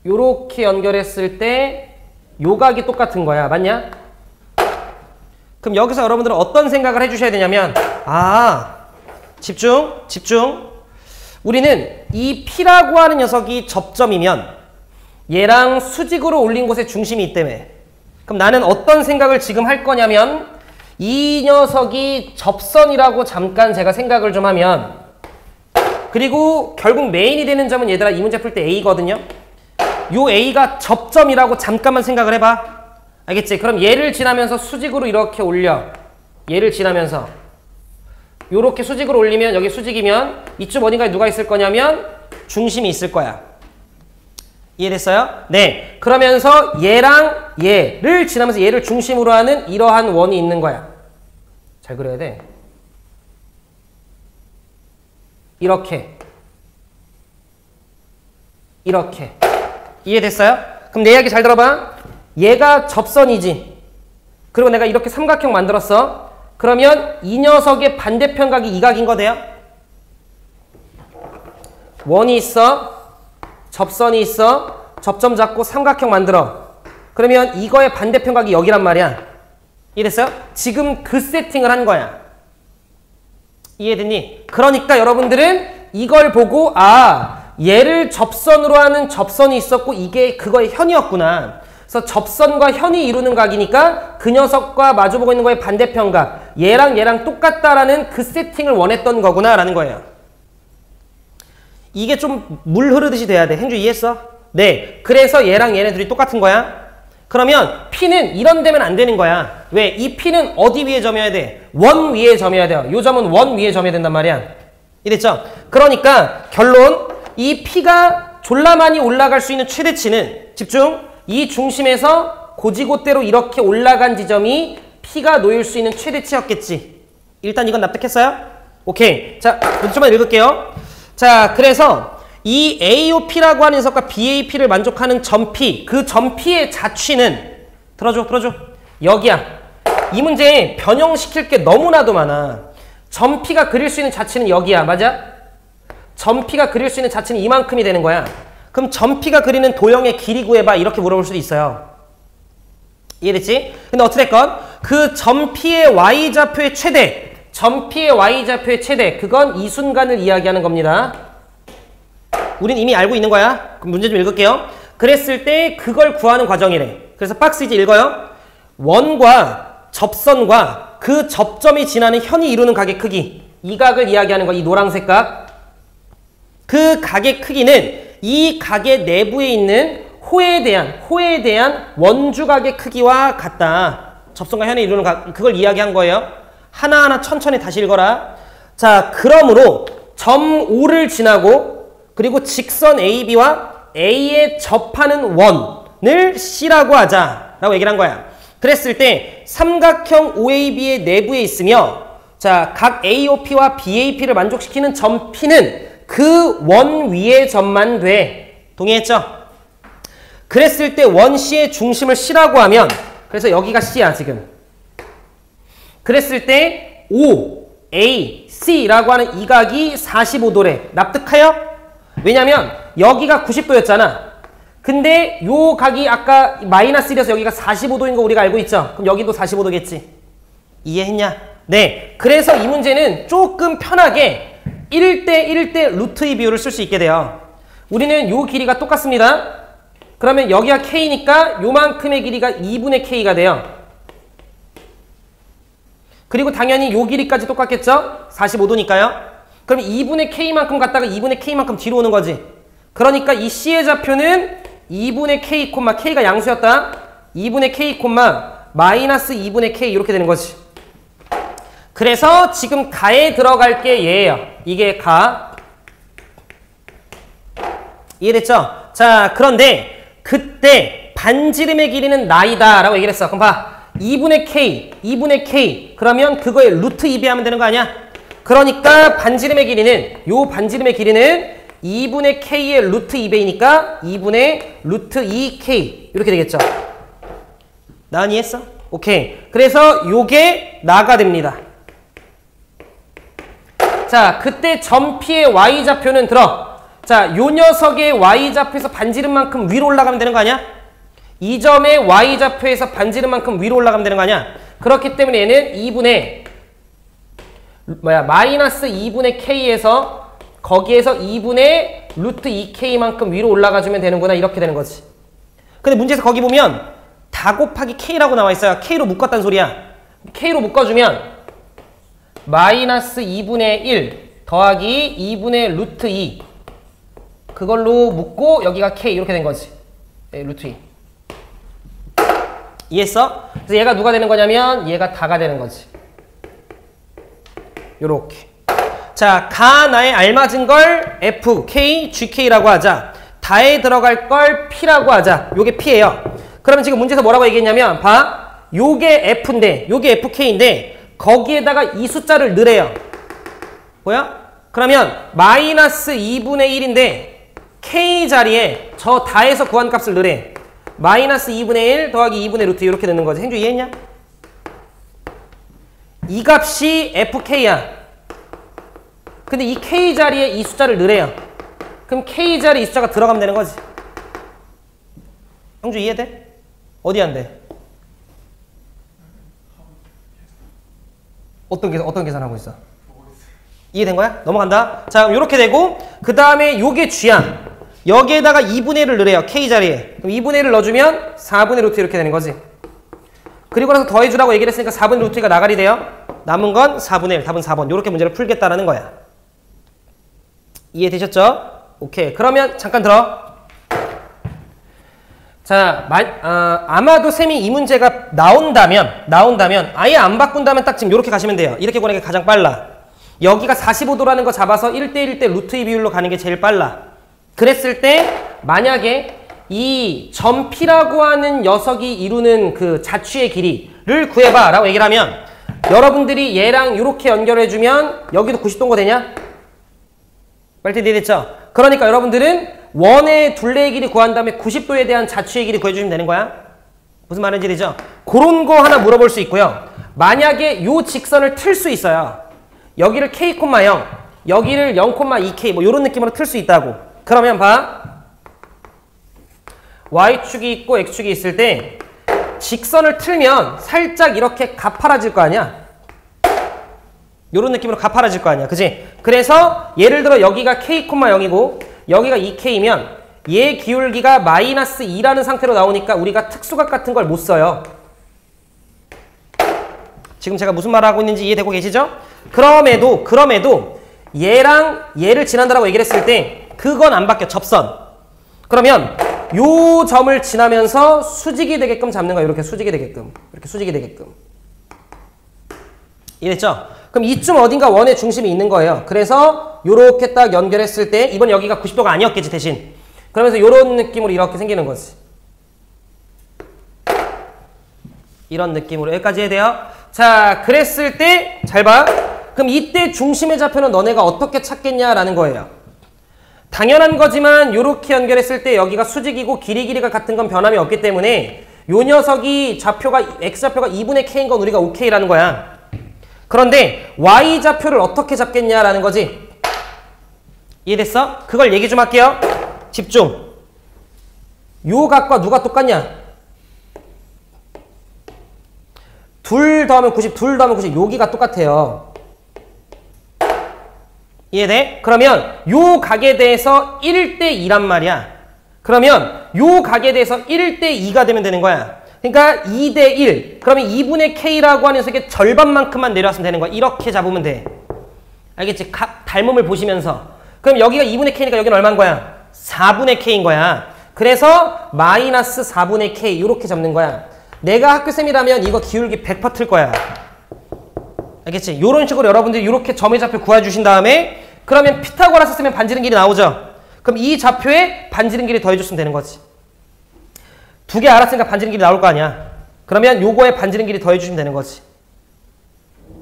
요렇게 연결했을 때 요각이 똑같은 거야. 맞냐? 그럼 여기서 여러분들은 어떤 생각을 해주셔야 되냐면 집중. 우리는 이 P라고 하는 녀석이 접점이면 얘랑 수직으로 올린 곳에 중심이 있다며. 그럼 나는 어떤 생각을 지금 할 거냐면 이 녀석이 접선이라고 잠깐 제가 생각을 좀 하면 그리고 결국 메인이 되는 점은 얘들아 이 문제 풀 때 A거든요. 요 A가 접점이라고 잠깐만 생각을 해봐. 알겠지? 그럼 얘를 지나면서 수직으로 이렇게 올려. 얘를 지나면서 요렇게 수직으로 올리면 여기 수직이면 이쪽 어딘가에 누가 있을 거냐면 중심이 있을 거야. 이해됐어요? 네. 그러면서 얘랑 얘를 지나면서 얘를 중심으로 하는 이러한 원이 있는 거야. 잘 그려야 돼. 이렇게. 이해됐어요? 그럼 내 이야기 잘 들어봐. 얘가 접선이지. 그리고 내가 이렇게 삼각형 만들었어. 그러면 이 녀석의 반대편 각이 이 각인 거돼요. 원이 있어. 접선이 있어. 접점 잡고 삼각형 만들어. 그러면 이거의 반대편 각이 여기란 말이야. 이해됐어요? 지금 그 세팅을 한 거야. 이해됐니? 그러니까 여러분들은 이걸 보고 얘를 접선으로 하는 접선이 있었고 이게 그거의 현이었구나. 그래서 접선과 현이 이루는 각이니까 그 녀석과 마주보고 있는 거의 반대편 각. 얘랑 똑같다라는 그 세팅을 원했던 거구나 라는 거예요. 이게 좀 물 흐르듯이 돼야 돼. 행주 이해했어? 네. 그래서 얘랑 얘네 둘이 똑같은 거야. 그러면 P는 이런 데면 안 되는 거야. 왜? 이 P는 어디 위에 점여야 돼? 원 위에 점여야 돼요. 요 점은 원 위에 점여야 된단 말이야. 이랬죠? 그러니까 결론, 이 P가 졸라 많이 올라갈 수 있는 최대치는 집중! 이 중심에서 고지곳대로 이렇게 올라간 지점이 P가 놓일 수 있는 최대치였겠지. 일단 이건 납득했어요? 오케이. 자, 문제만 읽을게요. 자, 그래서 이 AOP라고 하는 녀석과 BAP를 만족하는 점 P, 그 점 P의 자취는 들어줘. 여기야. 이 문제에 변형시킬 게 너무나도 많아. 점 P가 그릴 수 있는 자취는 여기야. 맞아? 점 P가 그릴 수 있는 자취는 이만큼이 되는 거야. 그럼 점 P가 그리는 도형의 길이 구해봐. 이렇게 물어볼 수도 있어요. 이해됐지? 근데 어찌됐건 그 점 P의 Y좌표의 최대, 점 P의 Y좌표의 최대, 그건 이 순간을 이야기하는 겁니다. 우린 이미 알고 있는 거야. 그럼 문제 좀 읽을게요. 그랬을 때 그걸 구하는 과정이래. 그래서 박스 이제 읽어요. 원과 접선과 그 접점이 지나는 현이 이루는 각의 크기, 이 각을 이야기하는 거. 이 노란색 각. 그 각의 크기는 이 각의 내부에 있는 호에 대한 원주각의 크기와 같다. 접선과 현이 이루는 각, 그걸 이야기한 거예요. 하나하나 천천히 다시 읽어라. 자, 그러므로 점 O를 지나고 그리고 직선 AB와 A에 접하는 원을 C라고 하자라고 얘기를 한 거야. 그랬을 때 삼각형 OAB의 내부에 있으며 자, 각 AOP와 BAP를 만족시키는 점 P는 그 원 위의 점만 돼. 동의했죠? 그랬을 때 원C의 중심을 C라고 하면, 그래서 여기가 C야 지금. 그랬을 때 O, A, C라고 하는 이 각이 45도래. 납득하여? 왜냐면 여기가 90도였잖아. 근데 요 각이 아까 마이너스 1에서 여기가 45도인 거 우리가 알고 있죠? 그럼 여기도 45도겠지. 이해했냐? 네. 그래서 이 문제는 조금 편하게 1대1대 루트 2 비율을 쓸 수 있게 돼요. 우리는 요 길이가 똑같습니다. 그러면 여기가 K니까 요만큼의 길이가 2분의 K가 돼요. 그리고 당연히 요 길이까지 똑같겠죠? 45도니까요. 그럼 2분의 K만큼 갔다가 2분의 K만큼 뒤로 오는 거지. 그러니까 이 C의 좌표는 2분의 K, K가 양수였다. 2분의 K, 마이너스 2분의 K 이렇게 되는 거지. 그래서 지금 가에 들어갈 게 얘예요. 이게 가. 이해됐죠? 자, 그런데 그때 반지름의 길이는 나이다 라고 얘기를 했어. 그럼 봐. 2분의 K. 그러면 그거에 루트 2배 하면 되는 거 아니야? 그러니까 반지름의 길이는, 요 반지름의 길이는 2분의 K의 루트 2배이니까 2분의 루트 2K. 이렇게 되겠죠? 나 이해했어? 오케이. 그래서 요게 나가 됩니다. 자, 그때 점 P의 Y좌표는 들어. 자, 요 녀석의 Y좌표에서 반지름만큼 위로 올라가면 되는 거 아니야? 이 점의 Y좌표에서 반지름만큼 위로 올라가면 되는 거 아니야? 그렇기 때문에 얘는 2분의 마이너스 2분의 K에서 거기에서 2분의 루트 2K만큼 위로 올라가주면 되는구나. 이렇게 되는 거지. 근데 문제에서 거기 보면 다 곱하기 K라고 나와 있어요. K로 묶었다는 소리야. K로 묶어주면 마이너스 2분의 1 더하기 2분의 루트 2 그걸로 묶고 여기가 K 이렇게 된 거지. 네, 루트 2. 이해했어? 그래서 얘가 누가 되는 거냐면 얘가 다가 되는 거지. 요렇게. 자, 가 나에 알맞은 걸 F, K, GK라고 하자. 다에 들어갈 걸 P라고 하자. 요게 P예요. 그러면 지금 문제에서 뭐라고 얘기했냐면 봐. 요게 F인데 요게 FK인데 거기에다가 이 숫자를 넣으래요. 뭐야? 그러면 마이너스 2분의 1인데 K 자리에 저 다에서 구한 값을 넣으래. 마이너스 2분의 1 더하기 2분의 루트 이렇게 넣는 거지. 행주 이해했냐? 이 값이 FK야. 근데 이 K 자리에 이 숫자를 넣으래요. 그럼 K 자리에 이 숫자가 들어가면 되는 거지. 형주 이해돼? 어디 안 돼? 어떤 계산하고 있어? 이해된 거야? 넘어간다. 자, 그럼 이렇게 되고 그 다음에 요게 G야. 여기에다가 2분의 1을 넣으래요. K 자리에. 그럼 2분의 1을 넣어주면 4분의 루트 이렇게 되는 거지. 그리고 나서 더해주라고 얘기를 했으니까 4분의 루트가 나가리 돼요. 남은 건 4분의 1, 답은 4번. 이렇게 문제를 풀겠다라는 거야. 이해되셨죠? 오케이. 그러면 잠깐 들어. 자, 아마도 쌤이 이 문제가 나온다면 아예 안 바꾼다면 딱 지금 이렇게 가시면 돼요. 이렇게 보는 게 가장 빨라. 여기가 45도라는 거 잡아서 1대1대 루트 2 비율로 가는 게 제일 빨라. 그랬을 때 만약에 이 점 P라고 하는 녀석이 이루는 그 자취의 길이를 구해봐 라고 얘기를 하면 여러분들이 얘랑 이렇게 연결해주면 여기도 90도인 거 되냐? 빨리 이해됐죠? 그러니까 여러분들은 원의 둘레의 길이 구한 다음에 90도에 대한 자취의 길이 구해주시면 되는 거야. 무슨 말인지 되죠? 그런 거 하나 물어볼 수 있고요. 만약에 요 직선을 틀 수 있어요. 여기를 K, 0, 여기를 0,2K 뭐 이런 느낌으로 틀 수 있다고. 그러면 봐. Y축이 있고 X축이 있을 때 직선을 틀면 살짝 이렇게 가파라질 거 아니야? 요런 느낌으로 가파라질 거 아니야. 그지? 그래서 예를 들어 여기가 K, 0이고 여기가 2K면 얘 기울기가 마이너스 2라는 상태로 나오니까 우리가 특수각 같은 걸 못 써요. 지금 제가 무슨 말을 하고 있는지 이해되고 계시죠? 그럼에도 얘랑 얘를 지난다라고 얘기를 했을 때 그건 안 바뀌어. 접선. 그러면 요 점을 지나면서 수직이 되게끔 잡는 거야. 이렇게 수직이 되게끔. 이렇게 수직이 되게끔. 이해됐죠? 그럼 이쯤 어딘가 원의 중심이 있는 거예요. 그래서 요렇게 딱 연결했을 때 이번 여기가 90도가 아니었겠지 대신. 그러면서 요런 느낌으로 이렇게 생기는 거지. 이런 느낌으로 여기까지 해야 돼요. 자, 그랬을 때 잘 봐. 그럼 이때 중심의 좌표는 너네가 어떻게 찾겠냐라는 거예요. 당연한 거지만 이렇게 연결했을 때 여기가 수직이고 길이가 같은 건 변함이 없기 때문에 요 녀석이 좌표가 x좌표가 2분의 k인 건 우리가 ok라는 거야. 그런데 y좌표를 어떻게 잡겠냐라는 거지. 이해됐어? 그걸 얘기 좀 할게요. 집중. 요 각과 누가 똑같냐? 2 더하면 90, 2 더하면 90 여기가 똑같아요. 이해돼? 그러면 요 각에 대해서 1대2란 말이야. 그러면 요 각에 대해서 1대2가 되면 되는 거야. 그러니까 2대1. 그러면 2분의 k라고 하는 녀석의 절반만큼만 내려왔으면 되는 거야. 이렇게 잡으면 돼. 알겠지? 각 닮음을 보시면서. 그럼 여기가 2분의 k니까 여기는 얼마인 거야? 4분의 k인 거야. 그래서 마이너스 4분의 k 이렇게 잡는 거야. 내가 학교쌤이라면 이거 기울기 100% 틀 거야. 알겠지? 이런 식으로 여러분들이 이렇게 점의 좌표 구해주신 다음에 그러면 피타고라스 쓰면 반지름 길이 나오죠? 그럼 이 좌표에 반지름 길이 더해줬으면 되는 거지. 두 개 알았으니까 반지름 길이 나올 거 아니야. 그러면 요거에 반지름 길이 더해주시면 되는 거지.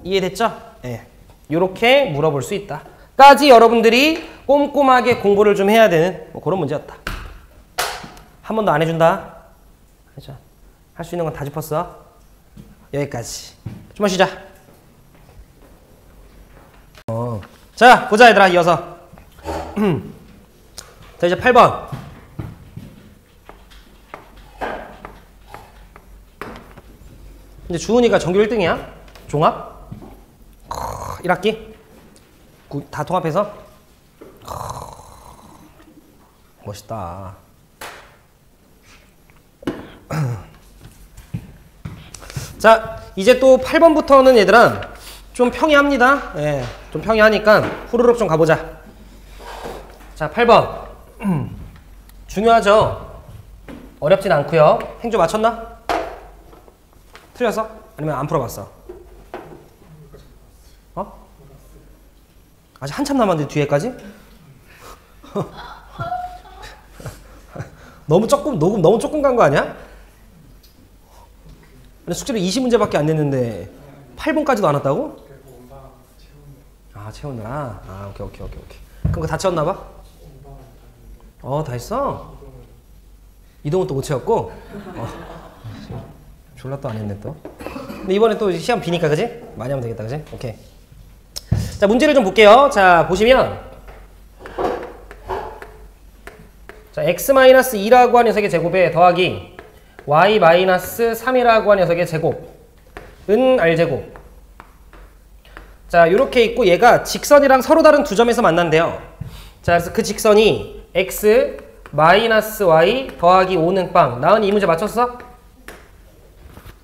이해됐죠? 예. 요렇게 물어볼 수 있다. 까지 여러분들이 꼼꼼하게 공부를 좀 해야 되는 뭐 그런 문제였다. 한 번도 안 해준다. 그죠? 할 수 있는 건 다 짚었어. 여기까지. 좀만 쉬자. 자, 보자 얘들아. 이어서. 자, 이제 8번. 이제 주은이가 전교 1등이야. 종합. 1학기. 다 통합해서. 멋있다. 자, 이제 또 8번부터는 얘들아 좀 평이합니다. 예, 좀 평이하니까 후루룩 좀 가보자. 자, 8번. 중요하죠? 어렵진 않고요. 행조 맞췄나? 틀렸어? 아니면 안 풀어봤어? 어? 아직 한참 남았는데 뒤에까지? 너무 조금 간 거 아니야? 숙제를 20문제밖에 안 냈는데 8번까지도 안 왔다고? 아, 채우느라? 아, 오케이. 그럼 그거 다 채웠나 봐? 다 했어? 이동은 또 못 채웠고? 졸라 또 안 했네 또. 근데 이번에 또 시험 비니까 그지? 많이 하면 되겠다 그지? 오케이. 자, 문제를 좀 볼게요. 자, 보시면 자, x-2라고 하는 녀석의 제곱에 더하기 y-3이라고 하는 녀석의 제곱은 r제곱. 자, 요렇게 있고 얘가 직선이랑 서로 다른 두 점에서 만난대요. 자, 그래서 그 직선이 x y 더하기 5는 빵. 나은이 이 문제 맞췄어?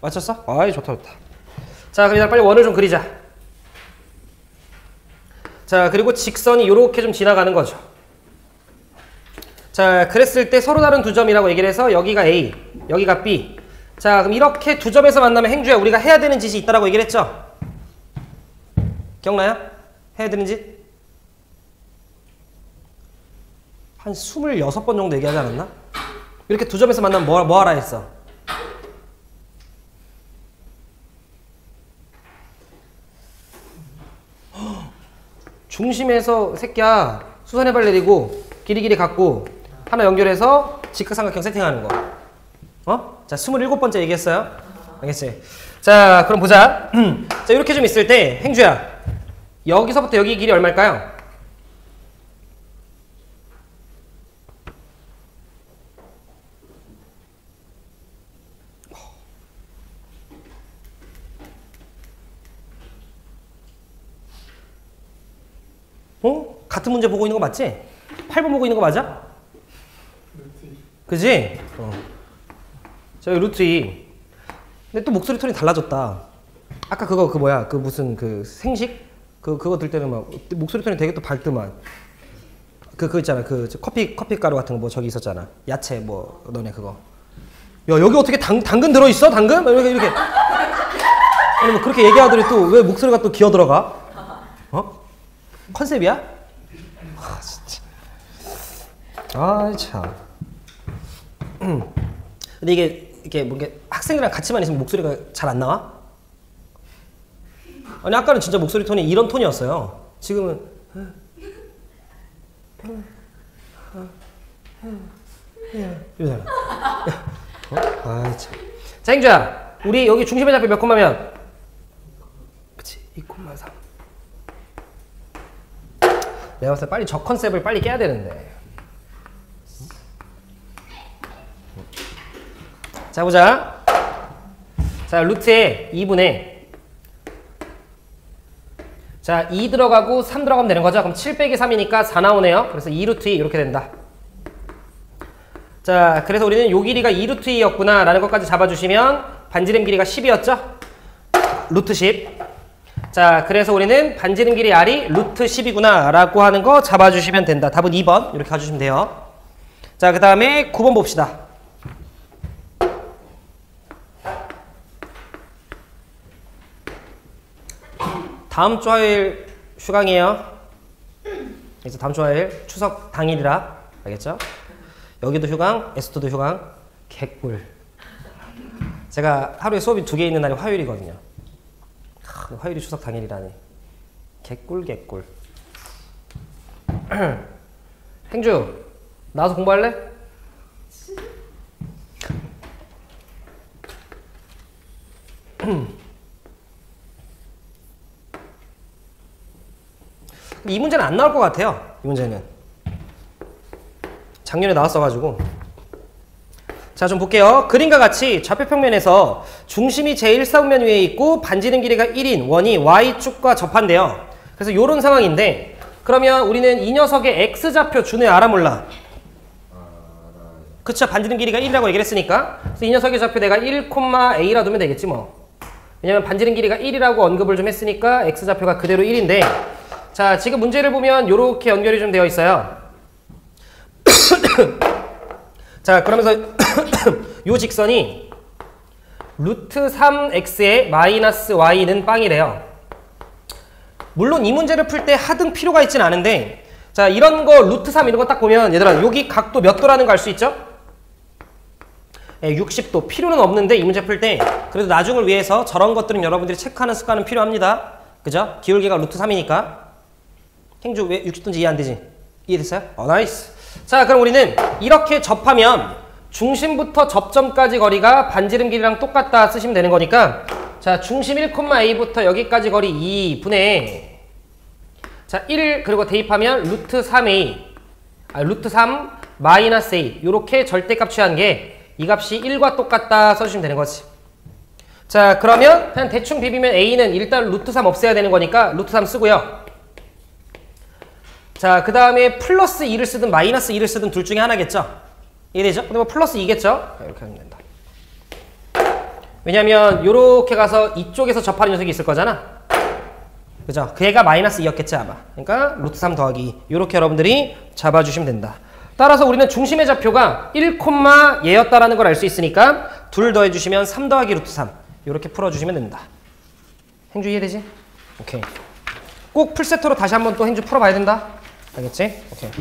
맞췄어? 아이, 좋다. 자, 그럼 빨리 원을 좀 그리자. 자, 그리고 직선이 요렇게 좀 지나가는 거죠. 자, 그랬을 때 서로 다른 두 점이라고 얘기를 해서 여기가 A, 여기가 B. 자, 그럼 이렇게 두 점에서 만나면 행주야 우리가 해야 되는 짓이 있다라고 얘기를 했죠? 기억나요? 해야 되는 짓? 한 26번 정도 얘기하지 않았나? 이렇게 두 점에서 만나면 뭐 하라 했어? 중심에서 새끼야 수선의 발 내리고 길이 갖고 하나 연결해서 직각삼각형 세팅하는 거. 자, 27번째 얘기했어요. 알겠지? 자, 그럼 보자. 자, 이렇게 좀 있을 때 행주야 여기서부터 여기 길이 얼마일까요? 같은 문제 보고 있는 거 맞지? 8번 보고 있는 거 맞아? 그지? 자, 여기 루트 2. 근데 또 목소리 톤이 달라졌다. 아까 그거 뭐야? 그 무슨 그 생식? 그거 들 때는 막 목소리 톤이 되게 또 밝더만. 그거 있잖아. 그 커피 가루 같은 거 뭐 저기 있었잖아. 야채 뭐 너네 그거. 야, 여기 어떻게 당근 들어 있어? 당근? 이렇게. 아니 뭐 그렇게 얘기하더니 또 왜 목소리가 또 기어 들어가? 컨셉이야? 아, 진짜. 아, 참. 근데 이게 뭔가 학생이랑 같이만 있으면 목소리가 잘 안 나와? 아니, 아까는 진짜 목소리 톤이 이런 톤이었어요. 지금은 이러잖아. 아, 참. 자, 행주야. 우리 여기 중심의 좌표 몇 콤마면? 그치, 2,3. 내가 봤을 때 빨리 저 컨셉을 빨리 깨야 되는데. 자, 보자. 자, 루트에 2분의 자, 2 들어가고 3 들어가면 되는 거죠. 그럼 7 빼기 3이니까 4 나오네요. 그래서 2루트 2 이렇게 된다. 자, 그래서 우리는 요 길이가 2루트 2였구나 라는 것까지 잡아주시면 반지름 길이가 10이었죠? 루트 10. 자, 그래서 우리는 반지름 길이 R이 루트 10이구나 라고 하는 거 잡아주시면 된다. 답은 2번 이렇게 가주시면 돼요. 자, 그 다음에 9번 봅시다. 다음 주 화요일 휴강이에요. 그래서 다음 주 화요일 추석 당일이라 알겠죠? 여기도 휴강, 에스토도 휴강. 개꿀. 제가 하루에 수업이 2개 있는 날이 화요일이거든요. 화요일이 추석 당일이라니. 개꿀 개꿀. 행주 나와서 공부할래? 이 문제는 안 나올 것 같아요. 이 문제는 작년에 나왔어가지고. 자, 좀 볼게요. 그림과 같이 좌표평면에서 중심이 제1사분면 위에 있고 반지름 길이가 1인 원이 Y축과 접한대요. 그래서 이런 상황인데, 그러면 우리는 이 녀석의 X좌표 준우야 알아 몰라? 그쵸, 반지름 길이가 1이라고 얘기를 했으니까. 그래서 이 녀석의 좌표 내가 1,A라 두면 되겠지 뭐. 왜냐면 반지름 길이가 1이라고 언급을 좀 했으니까 X좌표가 그대로 1인데, 자, 지금 문제를 보면 이렇게 연결이 좀 되어 있어요. 자, 그러면서 요 직선이 루트 3x의 마이너스 y는 빵이래요. 물론 이 문제를 풀 때 하등 필요가 있진 않은데, 자, 이런 거 루트 3 이런 거 딱 보면 얘들아 여기 각도 몇 도라는 거 알 수 있죠? 60도. 필요는 없는데 이 문제 풀 때 그래도 나중을 위해서 저런 것들은 여러분들이 체크하는 습관은 필요합니다. 그죠? 기울기가 루트 3이니까. 행주 왜 60도인지 이해 안 되지? 이해됐어요? 나이스. 자, 그럼 우리는 이렇게 접하면 중심부터 접점까지 거리가 반지름 길이랑 똑같다 쓰시면 되는 거니까, 자, 중심 1,A부터 여기까지 거리 2분의 자, 1 그리고 대입하면 루트 3A 루트 3 마이너스 A 요렇게 절대값 취한 게 이 값이 1과 똑같다 써주시면 되는 거지. 자, 그러면 그냥 대충 비비면 A는 일단 루트 3 없애야 되는 거니까 루트 3 쓰고요. 자, 그 다음에 플러스 2를 쓰든 마이너스 2를 쓰든 둘 중에 하나겠죠? 이해되죠? 근데 뭐 플러스 2겠죠? 이렇게 하면 된다. 왜냐면 요렇게 가서 이쪽에서 접하는 녀석이 있을 거잖아. 그죠? 그 애가 마이너스 2였겠지 아마. 그러니까 루트 3 더하기 요렇게 여러분들이 잡아주시면 된다. 따라서 우리는 중심의 좌표가 1, 얘였다라는 걸 알 수 있으니까 둘 더해주시면 3 더하기 루트 3 요렇게 풀어주시면 된다. 행주 이해되지? 오케이. 꼭 풀세트로 다시 한번 또 행주 풀어봐야 된다. 알겠지? 오케이.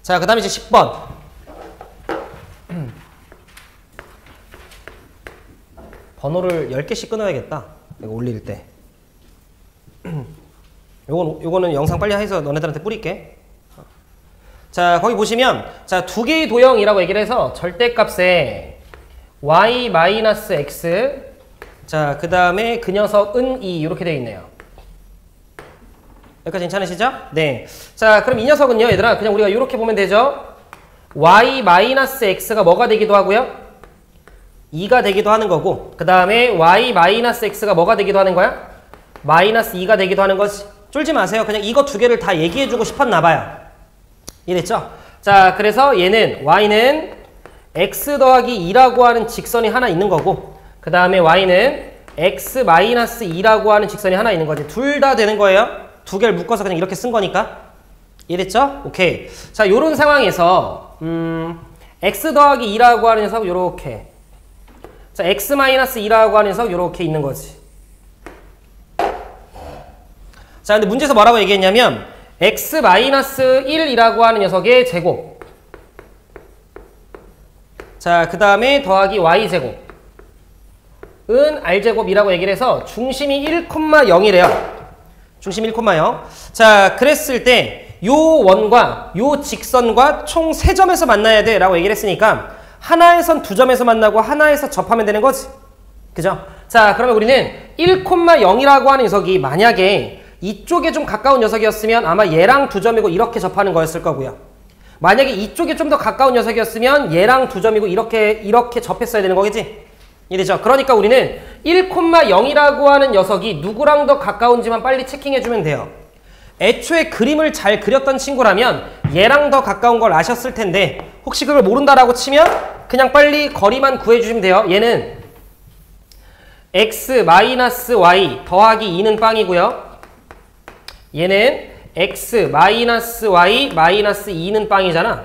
자, 그 다음에 이제 10번. 번호를 10개씩 끊어야겠다. 이거 올릴 때. 요거는 영상 빨리 해서 너네들한테 뿌릴게. 자, 거기 보시면, 자, 두 개의 도형이라고 얘기를 해서 절대값에 y-x, 자, 그 다음에 그 녀석은 2, 이렇게 되어 있네요. 여기까지 괜찮으시죠? 네. 자, 그럼 이 녀석은요, 얘들아, 그냥 우리가 이렇게 보면 되죠? y-x가 뭐가 되기도 하고요? 2가 되기도 하는 거고, 그 다음에 y-x가 뭐가 되기도 하는 거야? 마이너스 2가 되기도 하는 거지. 쫄지 마세요. 그냥 이거 두 개를 다 얘기해주고 싶었나 봐요. 이해됐죠? 자, 그래서 얘는 y는 x 더하기 2라고 하는 직선이 하나 있는 거고, 그 다음에 y는 x-2라고 하는 직선이 하나 있는 거지. 둘 다 되는 거예요. 두 개를 묶어서 그냥 이렇게 쓴 거니까. 이해됐죠? 오케이. 자, 요런 상황에서 x 더하기 2라고 하는 녀석 요렇게, 자, x-2라고 하는 녀석 요렇게 있는 거지. 자, 근데 문제에서 뭐라고 얘기했냐면 x-1이라고 하는 녀석의 제곱, 자, 그 다음에 더하기 y제곱 은 r제곱이라고 얘기를 해서 중심이 1,0이래요. 중심 1,0. 자, 그랬을 때 요 원과 요 직선과 총 3점에서 만나야 돼 라고 얘기를 했으니까 하나에선 2점에서 만나고 하나에서 접하면 되는 거지. 그죠? 자, 그러면 우리는 1,0이라고 하는 녀석이 만약에 이쪽에 좀 가까운 녀석이었으면 아마 얘랑 2점이고 이렇게 접하는 거였을 거고요. 만약에 이쪽에 좀 더 가까운 녀석이었으면 얘랑 2점이고 이렇게 접했어야 되는 거겠지? 이해되죠? 그러니까 우리는 1,0이라고 하는 녀석이 누구랑 더 가까운지만 빨리 체킹해주면 돼요. 애초에 그림을 잘 그렸던 친구라면 얘랑 더 가까운 걸 아셨을 텐데 혹시 그걸 모른다라고 치면 그냥 빨리 거리만 구해주시면 돼요. 얘는 x-y 더하기 2는 빵이고요. 얘는 x-y 마이너스 2는 빵이잖아.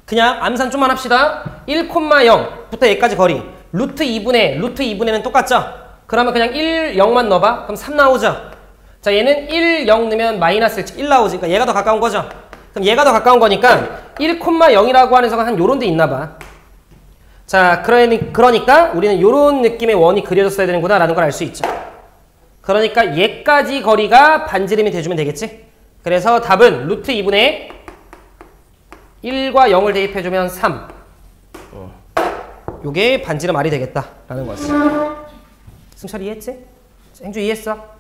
그냥 암산 좀만 합시다. 1,0부터 얘까지 거리 루트 2분의는 똑같죠? 그러면 그냥 1, 0만 넣어봐. 그럼 3 나오죠? 자, 얘는 1, 0 넣으면 마이너스 1 나오지. 그러니까 얘가 더 가까운 거죠? 그럼 얘가 더 가까운 거니까 1,0이라고 하는 녀석은 한 요런 데 있나 봐. 자, 그러니까 우리는 요런 느낌의 원이 그려졌어야 되는구나 라는 걸 알 수 있죠. 그러니까 얘까지 거리가 반지름이 돼주면 되겠지? 그래서 답은 루트 2분의 1과 0을 대입해주면 3. 요게 반지름 R이 되겠다라는 거지. 승철 이해했지? 행주 이해했어?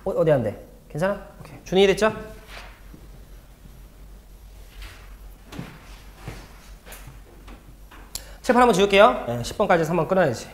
어디 안 돼? 괜찮아? 오케이. 준이 이해됐죠? 칠판 한번 지울게요. 10번까지 3번 끊어야지.